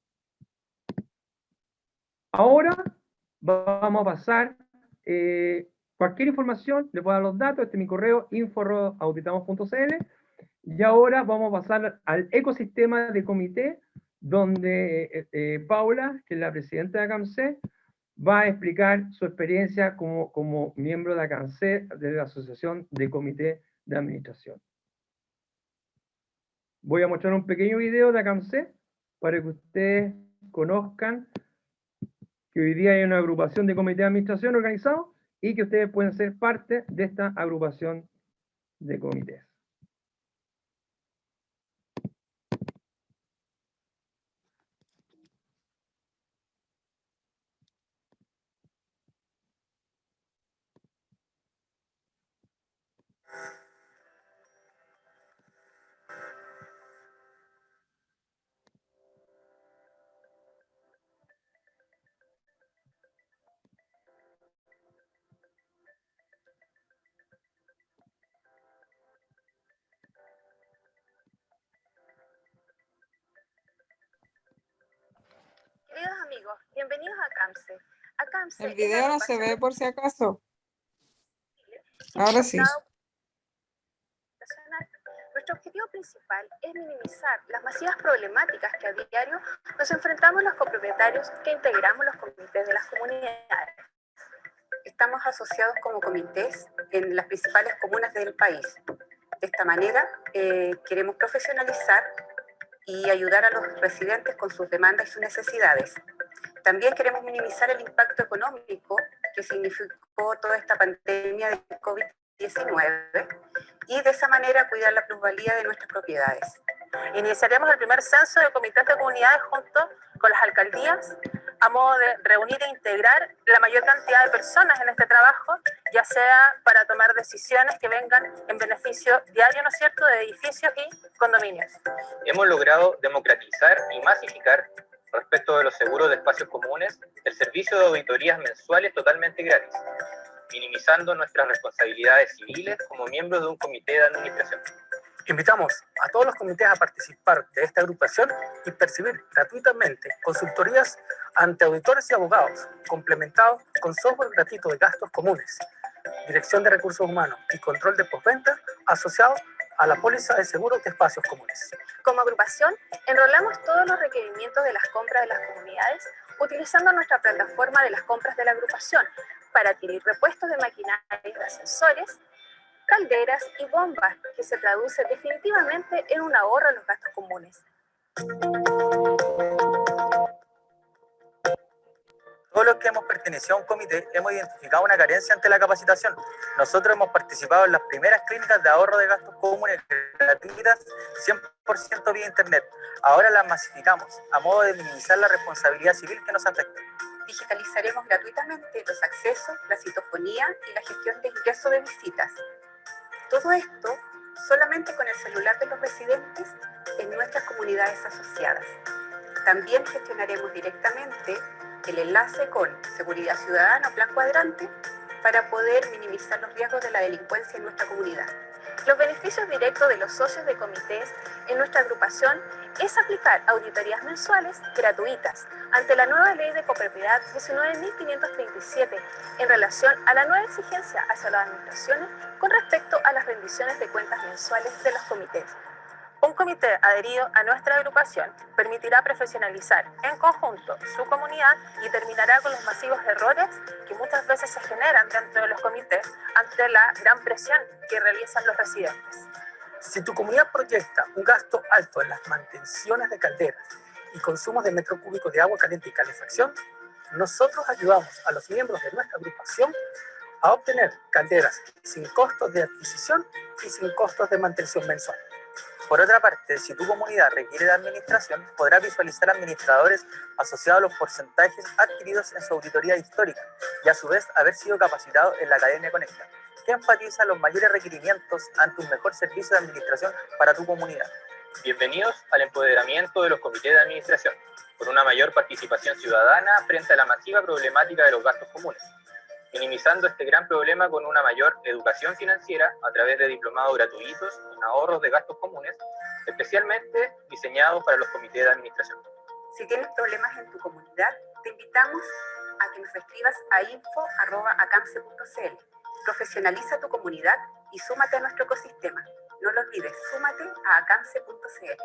Ahora vamos a pasar, cualquier información, les voy a dar los datos, este es mi correo, info@auditamos.cl, y ahora vamos a pasar al ecosistema de comité, donde Paula, que es la presidenta de ACAMC, va a explicar su experiencia como miembro de ACAMC, de la Asociación de Comité de Administración. Voy a mostrar un pequeño video de ACAMC para que ustedes conozcan que hoy día hay una agrupación de comité de administración organizado y que ustedes pueden ser parte de esta agrupación de comités. Queridos amigos, bienvenidos a ACAMC. ACAMC El video no se ve por si acaso. Ahora sí. Nuestro objetivo principal es minimizar las masivas problemáticas que a diario nos enfrentamos los copropietarios que integramos los comités de las comunidades. Estamos asociados como comités en las principales comunas del país. De esta manera, queremos profesionalizar y ayudar a los residentes con sus demandas y sus necesidades. También queremos minimizar el impacto económico que significó toda esta pandemia de COVID-19 y de esa manera cuidar la plusvalía de nuestras propiedades. Iniciaremos el primer censo de comités de comunidades junto con las alcaldías a modo de reunir e integrar la mayor cantidad de personas en este trabajo, ya sea para tomar decisiones que vengan en beneficio diario, ¿no es cierto?, de edificios y condominios. Hemos logrado democratizar y masificar, respecto de los seguros de espacios comunes, el servicio de auditorías mensuales totalmente gratis, minimizando nuestras responsabilidades civiles como miembros de un comité de administración. Invitamos a todos los comités a participar de esta agrupación y percibir gratuitamente consultorías ante auditores y abogados, complementados con software gratuito de gastos comunes, dirección de recursos humanos y control de postventa asociados a la póliza de seguros de espacios comunes. Como agrupación, enrolamos todos los requerimientos de las compras de las comunidades utilizando nuestra plataforma de las compras de la agrupación para adquirir repuestos de maquinarias, ascensores, calderas y bombas, que se traduce definitivamente en un ahorro en los gastos comunes. Todos los que hemos pertenecido a un comité hemos identificado una carencia ante la capacitación. Nosotros hemos participado en las primeras clínicas de ahorro de gastos comunes gratuitas 100% vía internet. Ahora las masificamos a modo de minimizar la responsabilidad civil que nos afecta. Digitalizaremos gratuitamente los accesos, la citofonía y la gestión de ingreso de visitas. Todo esto solamente con el celular de los residentes en nuestras comunidades asociadas. También gestionaremos directamente el enlace con Seguridad Ciudadana o Plan Cuadrante para poder minimizar los riesgos de la delincuencia en nuestra comunidad. Los beneficios directos de los socios de comités en nuestra agrupación es aplicar auditorías mensuales gratuitas, ante la nueva ley de copropiedad 19.537 en relación a la nueva exigencia hacia las administraciones con respecto a las rendiciones de cuentas mensuales de los comités. Un comité adherido a nuestra agrupación permitirá profesionalizar en conjunto su comunidad y terminará con los masivos errores que muchas veces se generan dentro de los comités ante la gran presión que realizan los residentes. Si tu comunidad proyecta un gasto alto en las mantenciones de calderas y consumos de metro cúbico de agua caliente y calefacción, nosotros ayudamos a los miembros de nuestra agrupación a obtener calderas sin costos de adquisición y sin costos de mantención mensual. Por otra parte, si tu comunidad requiere de administración, podrá visualizar administradores asociados a los porcentajes adquiridos en su auditoría histórica y a su vez haber sido capacitado en la Academia Conecta, que enfatiza los mayores requerimientos ante un mejor servicio de administración para tu comunidad. Bienvenidos al empoderamiento de los comités de administración, con una mayor participación ciudadana frente a la masiva problemática de los gastos comunes, minimizando este gran problema con una mayor educación financiera a través de diplomados gratuitos en ahorros de gastos comunes, especialmente diseñados para los comités de administración. Si tienes problemas en tu comunidad, te invitamos a que nos escribas a info@acamse.cl. Profesionaliza tu comunidad y súmate a nuestro ecosistema. No lo olvides, súmate a acamse.cl.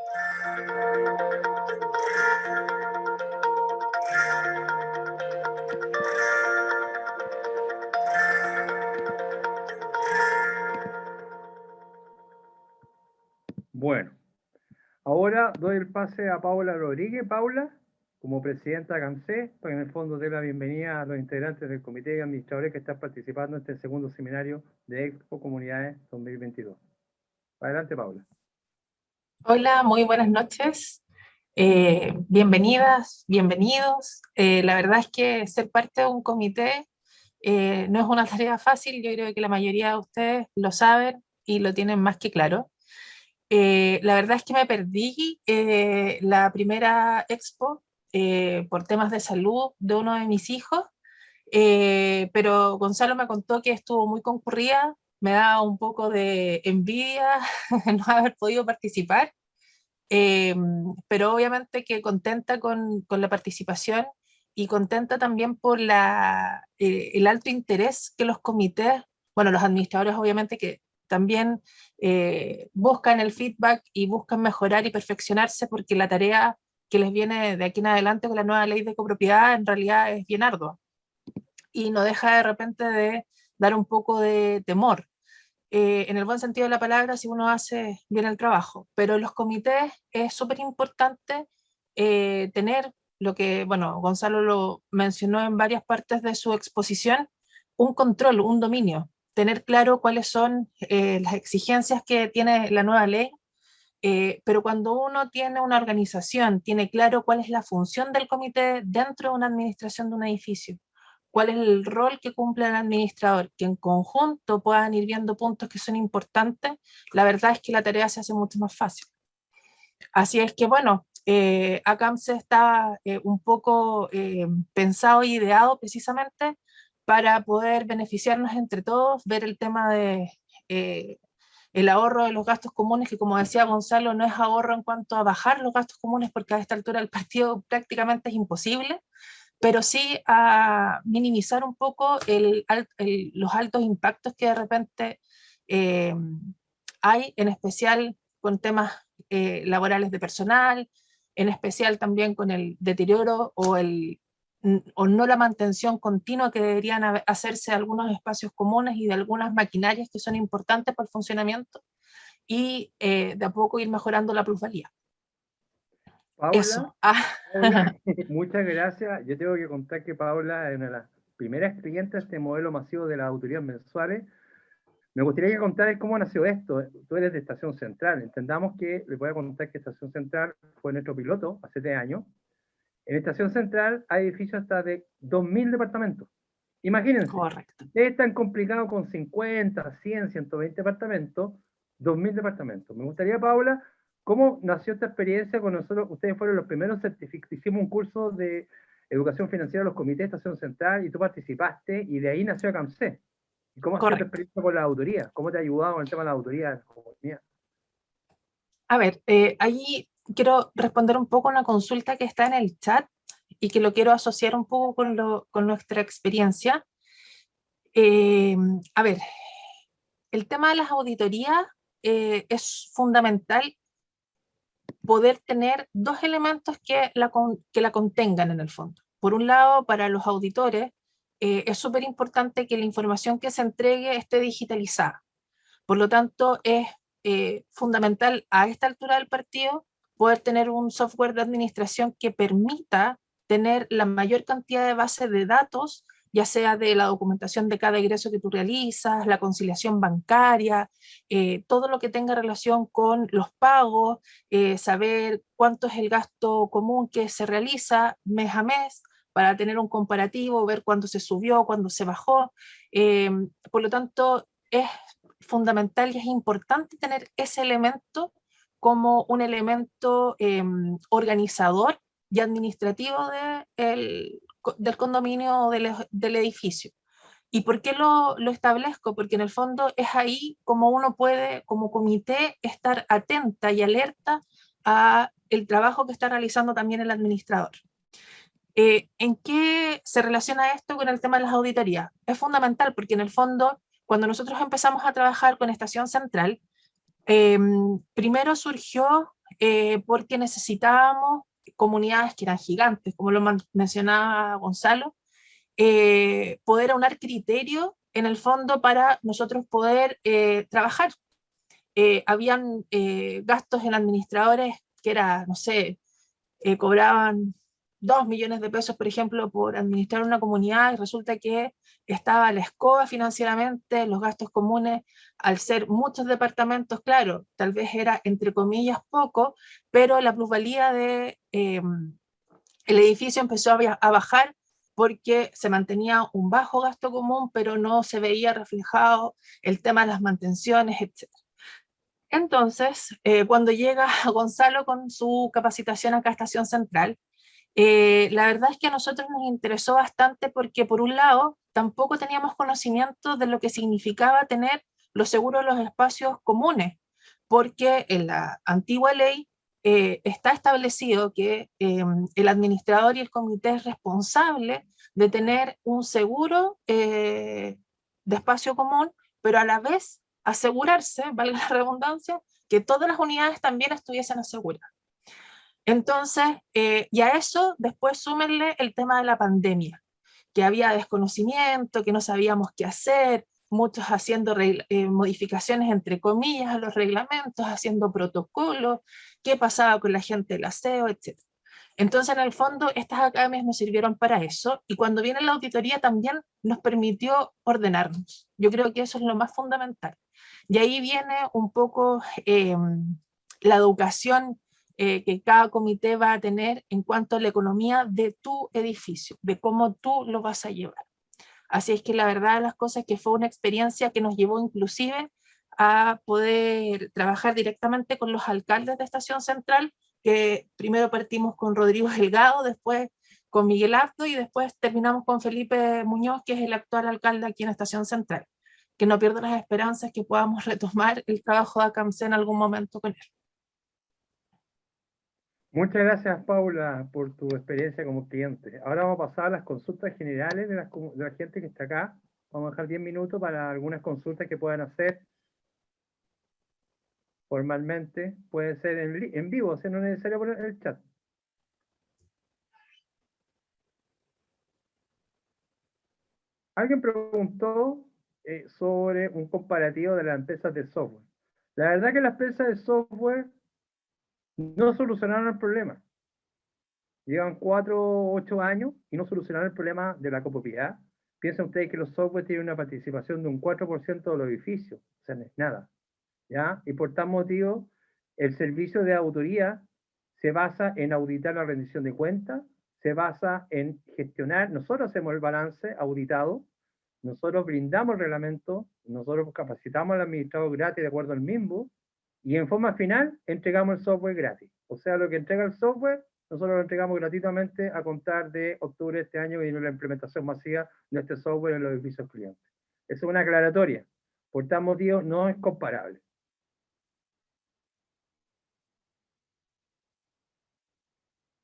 Bueno, ahora doy el pase a Paula Rodríguez. Paula, como presidenta de ACAMSE, para que en el fondo dé la bienvenida a los integrantes del comité de administradores que están participando en este segundo seminario de Expo Comunidades 2022. Adelante, Paula. Hola, muy buenas noches. Bienvenidas, bienvenidos. La verdad es que ser parte de un comité no es una tarea fácil. Yo creo que la mayoría de ustedes lo saben y lo tienen más que claro. La verdad es que me perdí la primera expo por temas de salud de uno de mis hijos, pero Gonzalo me contó que estuvo muy concurrida. Me da un poco de envidia no haber podido participar, pero obviamente que contenta con la participación y contenta también por el alto interés que los comités, bueno, los administradores obviamente que también buscan el feedback y buscan mejorar y perfeccionarse, porque la tarea que les viene de aquí en adelante con la nueva ley de copropiedad en realidad es bien ardua y no deja de repente de dar un poco de temor, en el buen sentido de la palabra, si uno hace bien el trabajo. Pero en los comités es súper importante tener lo que, bueno, Gonzalo lo mencionó en varias partes de su exposición, un control, un dominio, tener claro cuáles son las exigencias que tiene la nueva ley, pero cuando uno tiene una organización, tiene claro cuál es la función del comité dentro de una administración de un edificio, cuál es el rol que cumple el administrador, que en conjunto puedan ir viendo puntos que son importantes, la verdad es que la tarea se hace mucho más fácil. Así es que bueno, ACAMSE está un poco pensado e ideado precisamente para poder beneficiarnos entre todos, ver el tema de el ahorro de los gastos comunes, que como decía Gonzalo, no es ahorro en cuanto a bajar los gastos comunes, porque a esta altura del partido prácticamente es imposible, pero sí a minimizar un poco los altos impactos que de repente hay, en especial con temas laborales de personal, en especial también con el deterioro o no la mantención continua que deberían hacerse de algunos espacios comunes y de algunas maquinarias que son importantes para el funcionamiento, y de a poco ir mejorando la plusvalía. Paula, Eso. Paula, muchas gracias. Yo tengo que contar que Paula es una de las primeras clientes de este modelo masivo de las auditorías mensuales. Me gustaría que contaras cómo nació esto. Tú eres de Estación Central. Entendamos que, les voy a contar que Estación Central fue nuestro piloto hace 3 años. En Estación Central hay edificios hasta de 2.000 departamentos. Imagínense. Correcto. Es tan complicado con 50, 100, 120 departamentos, 2.000 departamentos. Me gustaría, Paula, ¿cómo nació esta experiencia con nosotros? Ustedes fueron los primeros certificados. Hicimos un curso de educación financiera a los comités de Estación Central y tú participaste, y de ahí nació ACAMSE. ¿Y cómo ha sido tu experiencia con la auditoría? ¿Cómo te ha ayudado con el tema de la auditoría? A ver, ahí quiero responder un poco a una consulta que está en el chat, y que lo quiero asociar un poco con nuestra experiencia. A ver, el tema de las auditorías es fundamental poder tener dos elementos que la contengan en el fondo. Por un lado, para los auditores, es súper importante que la información que se entregue esté digitalizada. Por lo tanto, es fundamental a esta altura del partido poder tener un software de administración que permita tener la mayor cantidad de bases de datos, ya sea de la documentación de cada egreso que tú realizas, la conciliación bancaria, todo lo que tenga relación con los pagos, saber cuánto es el gasto común que se realiza mes a mes, para tener un comparativo, ver cuándo se subió, cuándo se bajó. Por lo tanto, es fundamental y es importante tener ese elemento como un elemento organizador y administrativo del condominio o del edificio. ¿Y por qué lo establezco? Porque en el fondo es ahí como uno puede, como comité, estar atenta y alerta a el trabajo que está realizando también el administrador. ¿En qué se relaciona esto con el tema de las auditorías? Es fundamental porque en el fondo, cuando nosotros empezamos a trabajar con Estación Central, primero surgió porque necesitábamos comunidades que eran gigantes, como lo mencionaba Gonzalo, poder aunar criterios en el fondo para nosotros poder trabajar. Habían gastos en administradores que era, no sé, cobraban 2 millones de pesos, por ejemplo, por administrar una comunidad, y resulta que estaba la escoba financieramente, los gastos comunes, al ser muchos departamentos, claro, tal vez era entre comillas poco, pero la plusvalía de el edificio empezó a bajar porque se mantenía un bajo gasto común, pero no se veía reflejado el tema de las mantenciones, etc. Entonces, cuando llega Gonzalo con su capacitación acá a Estación Central, la verdad es que a nosotros nos interesó bastante porque, por un lado, tampoco teníamos conocimiento de lo que significaba tener los seguros de los espacios comunes, porque en la antigua ley está establecido que el administrador y el comité es responsable de tener un seguro de espacio común, pero a la vez asegurarse, valga la redundancia, que todas las unidades también estuviesen aseguradas. Entonces, y a eso después súmenle el tema de la pandemia, que había desconocimiento, que no sabíamos qué hacer, muchos haciendo modificaciones entre comillas a los reglamentos, haciendo protocolos, qué pasaba con la gente del aseo, etc. Entonces, en el fondo, estas academias nos sirvieron para eso, y cuando viene la auditoría también nos permitió ordenarnos. Yo creo que eso es lo más fundamental. Y ahí viene un poco la educación que cada comité va a tener en cuanto a la economía de tu edificio, de cómo tú lo vas a llevar. Así es que la verdad de las cosas es que fue una experiencia que nos llevó inclusive a poder trabajar directamente con los alcaldes de Estación Central, que primero partimos con Rodrigo Delgado, después con Miguel Abdo y después terminamos con Felipe Muñoz, que es el actual alcalde aquí en Estación Central. Que no pierdo las esperanzas que podamos retomar el trabajo de ACAMSE en algún momento con él. Muchas gracias, Paula, por tu experiencia como cliente. Ahora vamos a pasar a las consultas generales de la gente que está acá. Vamos a dejar 10 minutos para algunas consultas que puedan hacer formalmente. Puede ser en vivo, o sea, no es necesario poner el chat. Alguien preguntó sobre un comparativo de las empresas de software. La verdad que las empresas de software no solucionaron el problema. Llevan 4 o 8 años y no solucionaron el problema de la copropiedad. Piensen ustedes que los software tienen una participación de un 4% de los edificios. O sea, no es nada. ¿Ya? Y por tal motivo, el servicio de auditoría se basa en auditar la rendición de cuentas, se basa en gestionar. Nosotros hacemos el balance auditado, nosotros brindamos el reglamento, nosotros capacitamos al administrador gratis de acuerdo al mismo, y en forma final entregamos el software gratis. O sea, lo que entrega el software, nosotros lo entregamos gratuitamente a contar de octubre de este año, que viene la implementación masiva de este software en los edificios clientes. Eso es una aclaratoria. Por tal motivo, no es comparable.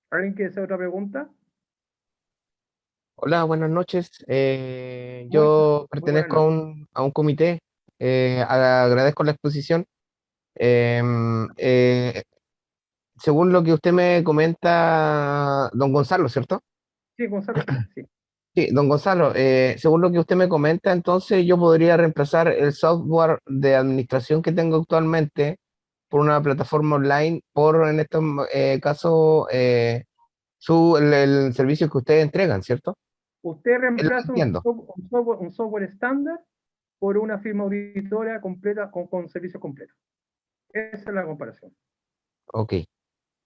¿Alguien quiere hacer otra pregunta? Hola, buenas noches. Muy, Yo muy buenas pertenezco a noches. un comité. Agradezco la exposición. Em, eh, Según lo que usted me comenta, don Gonzalo, ¿cierto? Sí, Gonzalo Pérez, sí. Sí, don Gonzalo, según lo que usted me comenta, entonces yo podría reemplazar el software de administración que tengo actualmente por una plataforma online, por en estos casos, el servicio que ustedes entregan, ¿cierto? Usted Es lo que reemplaza entiendo. un software estándar por una firma auditora completa con servicio completo. Esa es la comparación. Ok,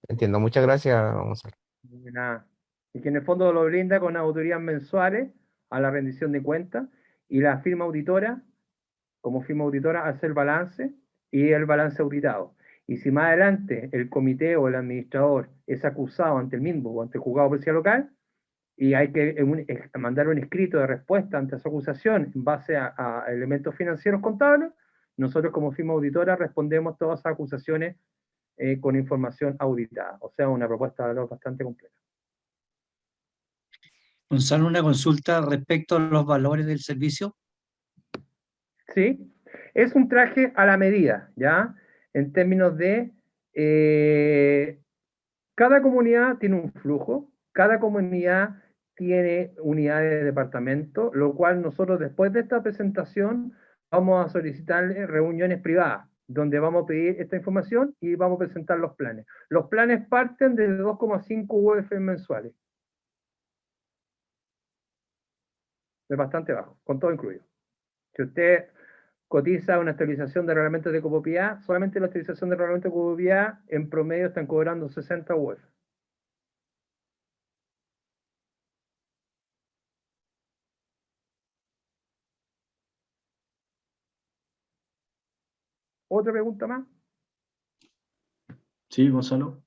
entiendo. Muchas gracias, Gonzalo. Nada. Y que en el fondo lo brinda con auditorías mensuales a la rendición de cuentas y la firma auditora, como firma auditora, hace el balance y el balance auditado. Y si más adelante el comité o el administrador es acusado ante el mismo o ante el juzgado de policía local, y hay que mandar un escrito de respuesta ante esa acusación en base a elementos financieros contables, nosotros como firma auditora respondemos todas esas acusaciones con información auditada. O sea, una propuesta de valor bastante completa. Gonzalo, una consulta respecto a los valores del servicio. ¿Sí? Es un traje a la medida, ¿ya? En términos de cada comunidad tiene un flujo, cada comunidad tiene unidades de departamento, lo cual nosotros después de esta presentación vamos a solicitarle reuniones privadas, donde vamos a pedir esta información y vamos a presentar los planes. Los planes parten de 2,5 UF mensuales. Es bastante bajo, con todo incluido. Si usted cotiza una actualización de reglamentos de copropiedad, solamente la actualización de reglamentos de copropiedad en promedio están cobrando 60 UF. ¿Otra pregunta más? Sí, Gonzalo.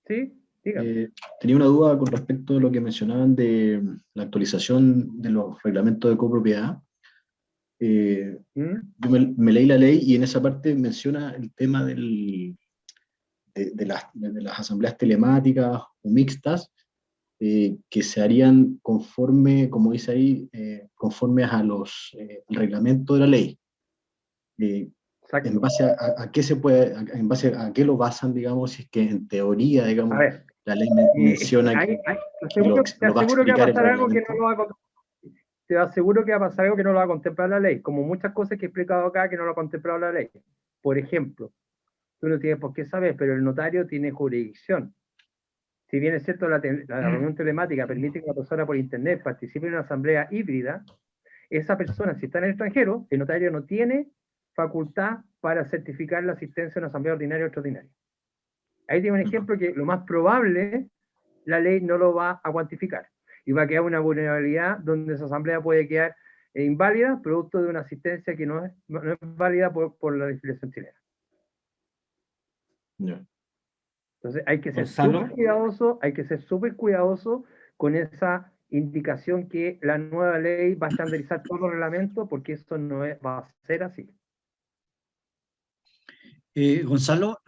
Sí, dígame. Tenía una duda con respecto a lo que mencionaban de la actualización de los reglamentos de copropiedad. Yo me leí la ley y en esa parte menciona el tema de las asambleas telemáticas o mixtas que se harían conforme, como dice ahí, conforme a el reglamento de la ley. En base a qué se puede, en base a qué lo basan, digamos, si es que en teoría, digamos, la ley menciona que lo va a aseguro que va explicar a el pasar algo que reglamento. no lo va a te aseguro que va a pasar algo que no lo va a contemplar la ley, como muchas cosas que he explicado acá que no lo ha contemplado la ley. Por ejemplo, tú no tienes por qué saber, pero el notario tiene jurisdicción. Si bien es cierto, la reunión telemática permite que la persona por internet participe en una asamblea híbrida, esa persona, si está en el extranjero, el notario no tiene facultad para certificar la asistencia a una asamblea ordinaria o extraordinaria. Ahí tiene un ejemplo que lo más probable la ley no lo va a cuantificar y va a quedar una vulnerabilidad donde esa asamblea puede quedar inválida producto de una asistencia que no es válida por la legislación chilena. Entonces hay que ser súper cuidadoso con esa indicación que la nueva ley va a estandarizar todos los reglamentos porque eso no va a ser así. Gonzalo,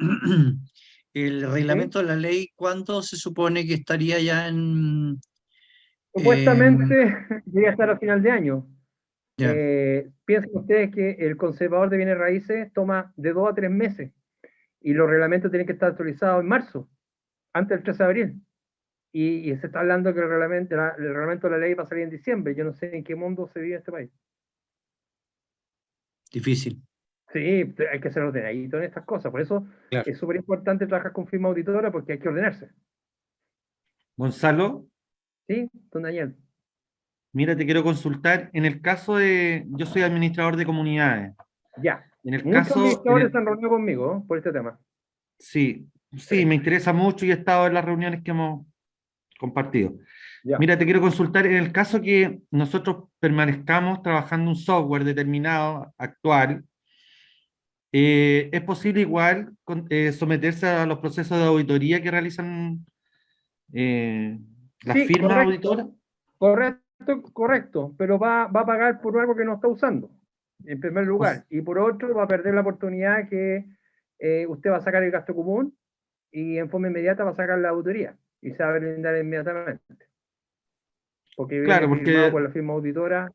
el reglamento de la ley, ¿cuándo se supone que estaría ya en...? Supuestamente debería estar a final de año. Ya. Piensen ustedes que el conservador de bienes raíces toma de 2 a 3 meses y los reglamentos tienen que estar actualizados en marzo, antes del 13 de abril. Y se está hablando que el reglamento de la ley va a salir en diciembre. Yo no sé en qué mundo se vive en este país. Difícil. Sí, hay que ser ordenadito en estas cosas. Por eso es súper importante trabajar con firma auditora porque hay que ordenarse. Gonzalo, Sí, don Daniel. mira, te quiero consultar. En el caso de, yo soy administrador de comunidades. Ya. En el Muchos caso, administradores se han reunido conmigo por este tema. sí, me interesa mucho y he estado en las reuniones que hemos compartido. Ya. Mira, te quiero consultar, en el caso que nosotros permanezcamos trabajando un software determinado, actual, ¿es posible igual someterse a los procesos de auditoría que realizan las Sí, firmas auditoras? Correcto, pero va a pagar por algo que no está usando, en primer lugar, y por otro va a perder la oportunidad que usted va a sacar el gasto común y en forma inmediata va a sacar la auditoría y se va a brindar inmediatamente. porque Claro, viene firmado porque por la firma auditora.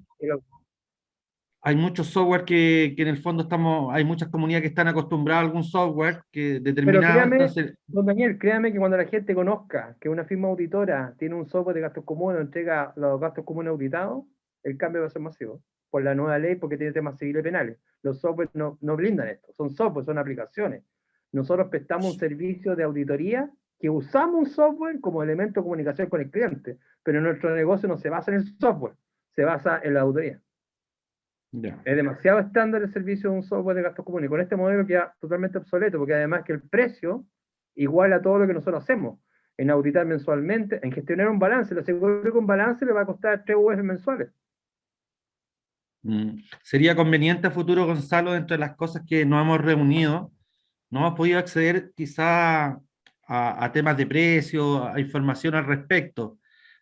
hay muchos software que en el fondo hay muchas comunidades que están acostumbradas a algún software que Pero determinado, créame, entonces, don Daniel, créame que cuando la gente conozca que una firma auditora tiene un software de gastos comunes, entrega los gastos comunes auditados, el cambio va a ser masivo. Por la nueva ley, porque tiene temas civiles y penales. Los softwares no blindan esto, son software, son aplicaciones. Nosotros prestamos un servicio de auditoría que usamos un software como elemento de comunicación con el cliente, pero nuestro negocio no se basa en el software, se basa en la auditoría. ya. Es demasiado estándar el servicio de un software de gastos comunes. Con este modelo queda totalmente obsoleto, porque además que el precio iguala a todo lo que nosotros hacemos. En auditar mensualmente, en gestionar un balance. Le aseguro que un balance le va a costar 3 UF mensuales. Sería conveniente a futuro, Gonzalo, dentro de las cosas que nos hemos reunido, no hemos podido acceder quizá a temas de precio, a información al respecto,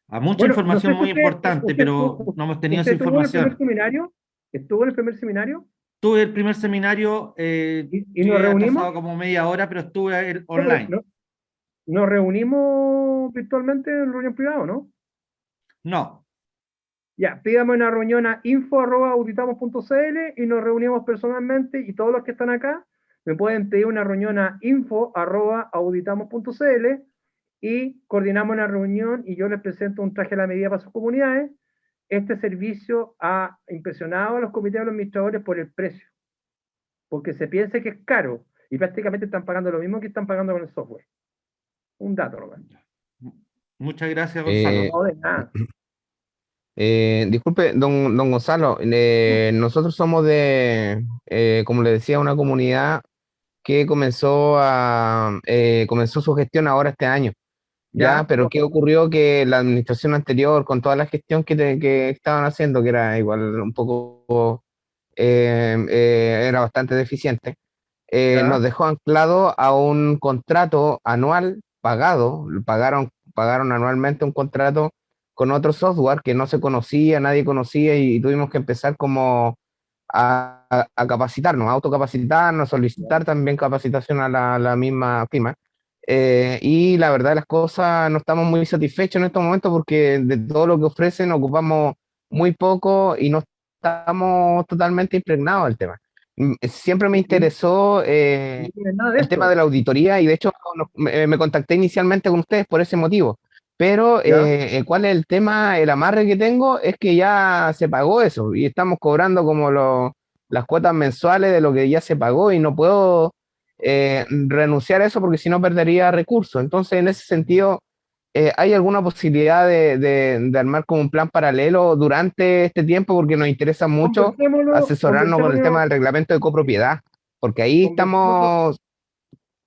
a mucha Bueno, no sé información si muy importante, pero no hemos tenido esa usted tuvo en el primer información. seminario. ¿Estuvo en el primer seminario? Tuve el primer seminario, ¿Y nos llegué reunimos? atrasado como media hora, pero estuve No, online. ¿Nos reunimos virtualmente en reunión privada, no? No. Ya, pídame una reunión a info@auditamos.cl y nos reunimos personalmente, y todos los que están acá me pueden pedir una reunión a info@auditamos.cl y coordinamos una reunión y yo les presento un traje a la medida para sus comunidades. Este servicio ha impresionado a los comités de los administradores por el precio, porque se piensa que es caro y prácticamente están pagando lo mismo que están pagando con el software. Un dato, Roberto. Muchas gracias, Gonzalo. No, de nada. Disculpe, don Gonzalo, nosotros somos como le decía, una comunidad que comenzó su gestión ahora este año. Ya, pero ¿qué ocurrió? Que la administración anterior, con toda la gestión que estaban haciendo, que era igual un poco, era bastante deficiente, nos dejó anclado a un contrato anual pagado. Pagaron anualmente un contrato con otro software que no se conocía, nadie conocía, y tuvimos que empezar como a capacitarnos, a autocapacitarnos, solicitar también capacitación a la misma firma. Y la verdad de las cosas, no estamos muy satisfechos en estos momentos porque de todo lo que ofrecen ocupamos muy poco y no estamos totalmente impregnados del tema. Siempre me interesó el tema de la auditoría, y de hecho me contacté inicialmente con ustedes por ese motivo. Pero ¿cuál es el tema? El amarre que tengo es que ya se pagó eso y estamos cobrando como las cuotas mensuales de lo que ya se pagó, y no puedo renunciar a eso porque si no perdería recursos. Entonces, en ese sentido, ¿hay alguna posibilidad de armar como un plan paralelo durante este tiempo? Porque nos interesa mucho asesorarnos con el tema del reglamento de copropiedad, porque ahí estamos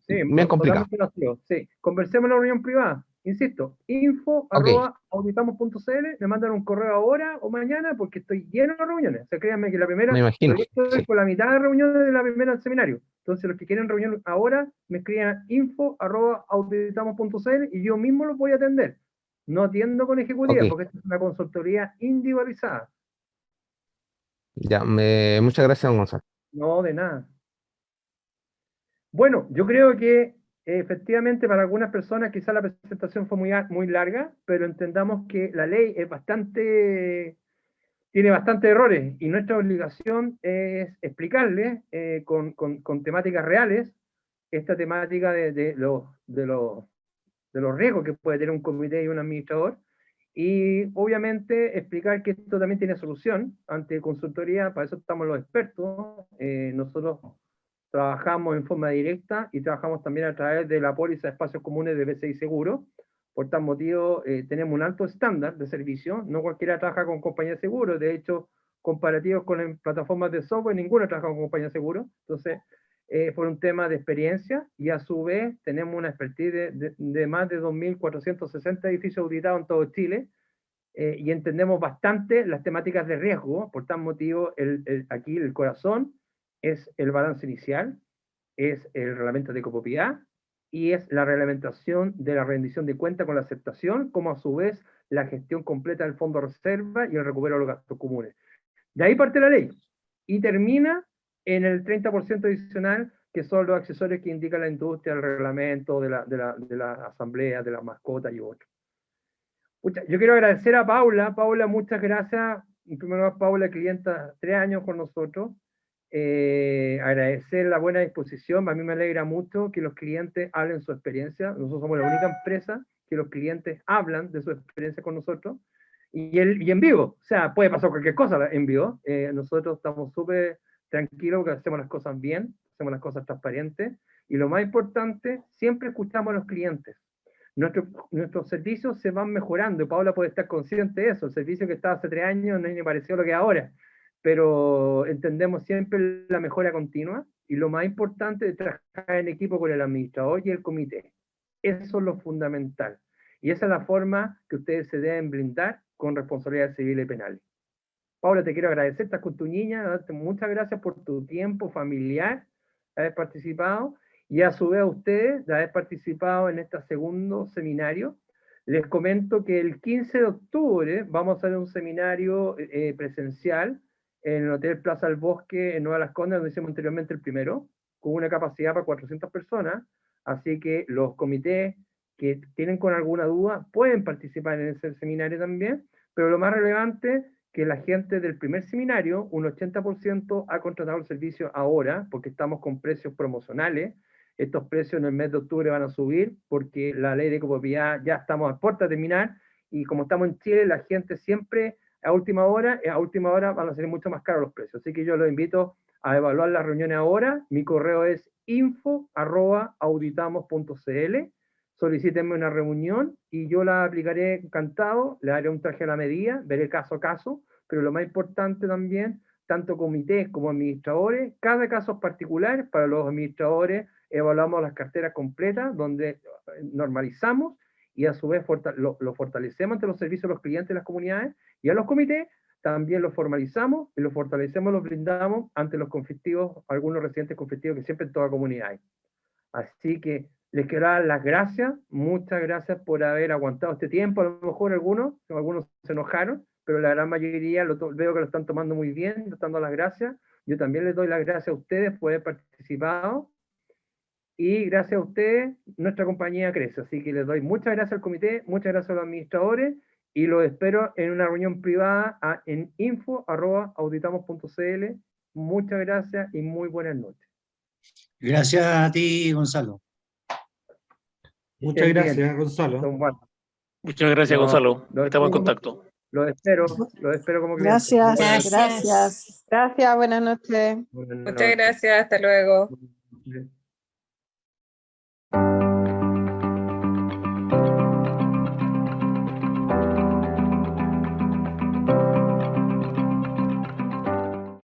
bien complicados. Totalmente vacío. Sí, conversemos en la reunión privada. Insisto, info@auditamos.cl, me mandan un correo ahora o mañana porque estoy lleno de reuniones. O sea, créanme que la primera, Me imagino, yo estoy con la mitad de reuniones de la primera seminario. Entonces, los que quieren reunión ahora, me escriben a info@auditamos.cl y yo mismo los voy a atender. No atiendo con ejecutiva, porque esta es una consultoría individualizada. Ya, muchas gracias, don Gonzalo. No, de nada. Bueno, yo creo que efectivamente para algunas personas quizá la presentación fue muy larga, pero entendamos que la ley es tiene bastantes errores, y nuestra obligación es explicarle con temáticas reales esta temática de los riesgos que puede tener un comité y un administrador, y obviamente explicar que esto también tiene solución ante consultoría. Para eso estamos los expertos. Nosotros trabajamos en forma directa y trabajamos también a través de la póliza de espacios comunes de BCI Seguro. Por tal motivo, tenemos un alto estándar de servicio. No cualquiera trabaja con compañía de seguros. De hecho, comparativos con plataformas de software, ninguna trabaja con compañía de seguros. Entonces, por un tema de experiencia, y a su vez tenemos una expertise de más de 2.460 edificios auditados en todo Chile, y entendemos bastante las temáticas de riesgo. Por tal motivo, aquí el corazón es el balance inicial, es el reglamento de copropiedad y es la reglamentación de la rendición de cuenta con la aceptación, como a su vez la gestión completa del fondo de reserva y el recupero de los gastos comunes. De ahí parte la ley y termina en el 30% adicional, que son los accesorios que indica la industria, el reglamento de la asamblea, de las mascotas y otros. Yo quiero agradecer a Paula. Paula, muchas gracias. En primer lugar, Paula, clienta 3 años con nosotros. Agradecer la buena disposición. A mí me alegra mucho que los clientes hablen su experiencia. Nosotros somos la única empresa que los clientes hablan de su experiencia con nosotros. Y en vivo. O sea, puede pasar cualquier cosa en vivo. Nosotros estamos súper tranquilos porque hacemos las cosas bien, hacemos las cosas transparentes. Y lo más importante, siempre escuchamos a los clientes. Nuestros servicios se van mejorando, y Paula puede estar consciente de eso. El servicio que estaba hace 3 años no es ni parecido a lo que es ahora, pero entendemos siempre la mejora continua, y lo más importante es trabajar en equipo con el administrador y el comité. Eso es lo fundamental, y esa es la forma que ustedes se deben blindar con responsabilidades civiles y penales. Paula, te quiero agradecer, estás con tu niña, darte muchas gracias por tu tiempo familiar, haber participado, y a su vez a ustedes de haber participado en este segundo seminario. Les comento que el 15 de octubre vamos a hacer un seminario presencial en el Hotel Plaza del Bosque en Nueva Las Condes, donde hicimos anteriormente el primero, con una capacidad para 400 personas, así que los comités que tienen con alguna duda pueden participar en ese seminario también, pero lo más relevante que la gente del primer seminario, un 80% ha contratado el servicio ahora, porque estamos con precios promocionales. Estos precios en el mes de octubre van a subir, porque la ley de copropiedad ya estamos a puerta de terminar, y como estamos en Chile, la gente siempre a última hora van a ser mucho más caros los precios. Así que yo los invito a evaluar las reuniones ahora. Mi correo es info@auditamos.cl. Solicítenme una reunión y yo la aplicaré encantado, le haré un traje a la medida, veré caso a caso, pero lo más importante también, tanto comités como administradores, cada caso es particular. Para los administradores evaluamos las carteras completas, donde normalizamos y a su vez lo fortalecemos ante los servicios de los clientes y las comunidades, y a los comités también los formalizamos y los fortalecemos, los brindamos ante los conflictivos, algunos residentes conflictivos que siempre en toda comunidad hay. Así que les quiero dar las gracias, muchas gracias por haber aguantado este tiempo. A lo mejor algunos se enojaron, pero la gran mayoría veo que lo están tomando muy bien, les están dando las gracias. Yo también les doy las gracias a ustedes por haber participado, y gracias a ustedes nuestra compañía crece. Así que les doy muchas gracias al comité, muchas gracias a los administradores, y los espero en una reunión privada en info@auditamos.cl. Muchas gracias y muy buenas noches. Gracias a ti, Gonzalo. Muchas gracias, Gonzalo. Muchas gracias, Gonzalo. Estamos en contacto. Los espero como cliente. Gracias. Gracias, buenas noches. Buenas Muchas gracias, hasta luego. noches.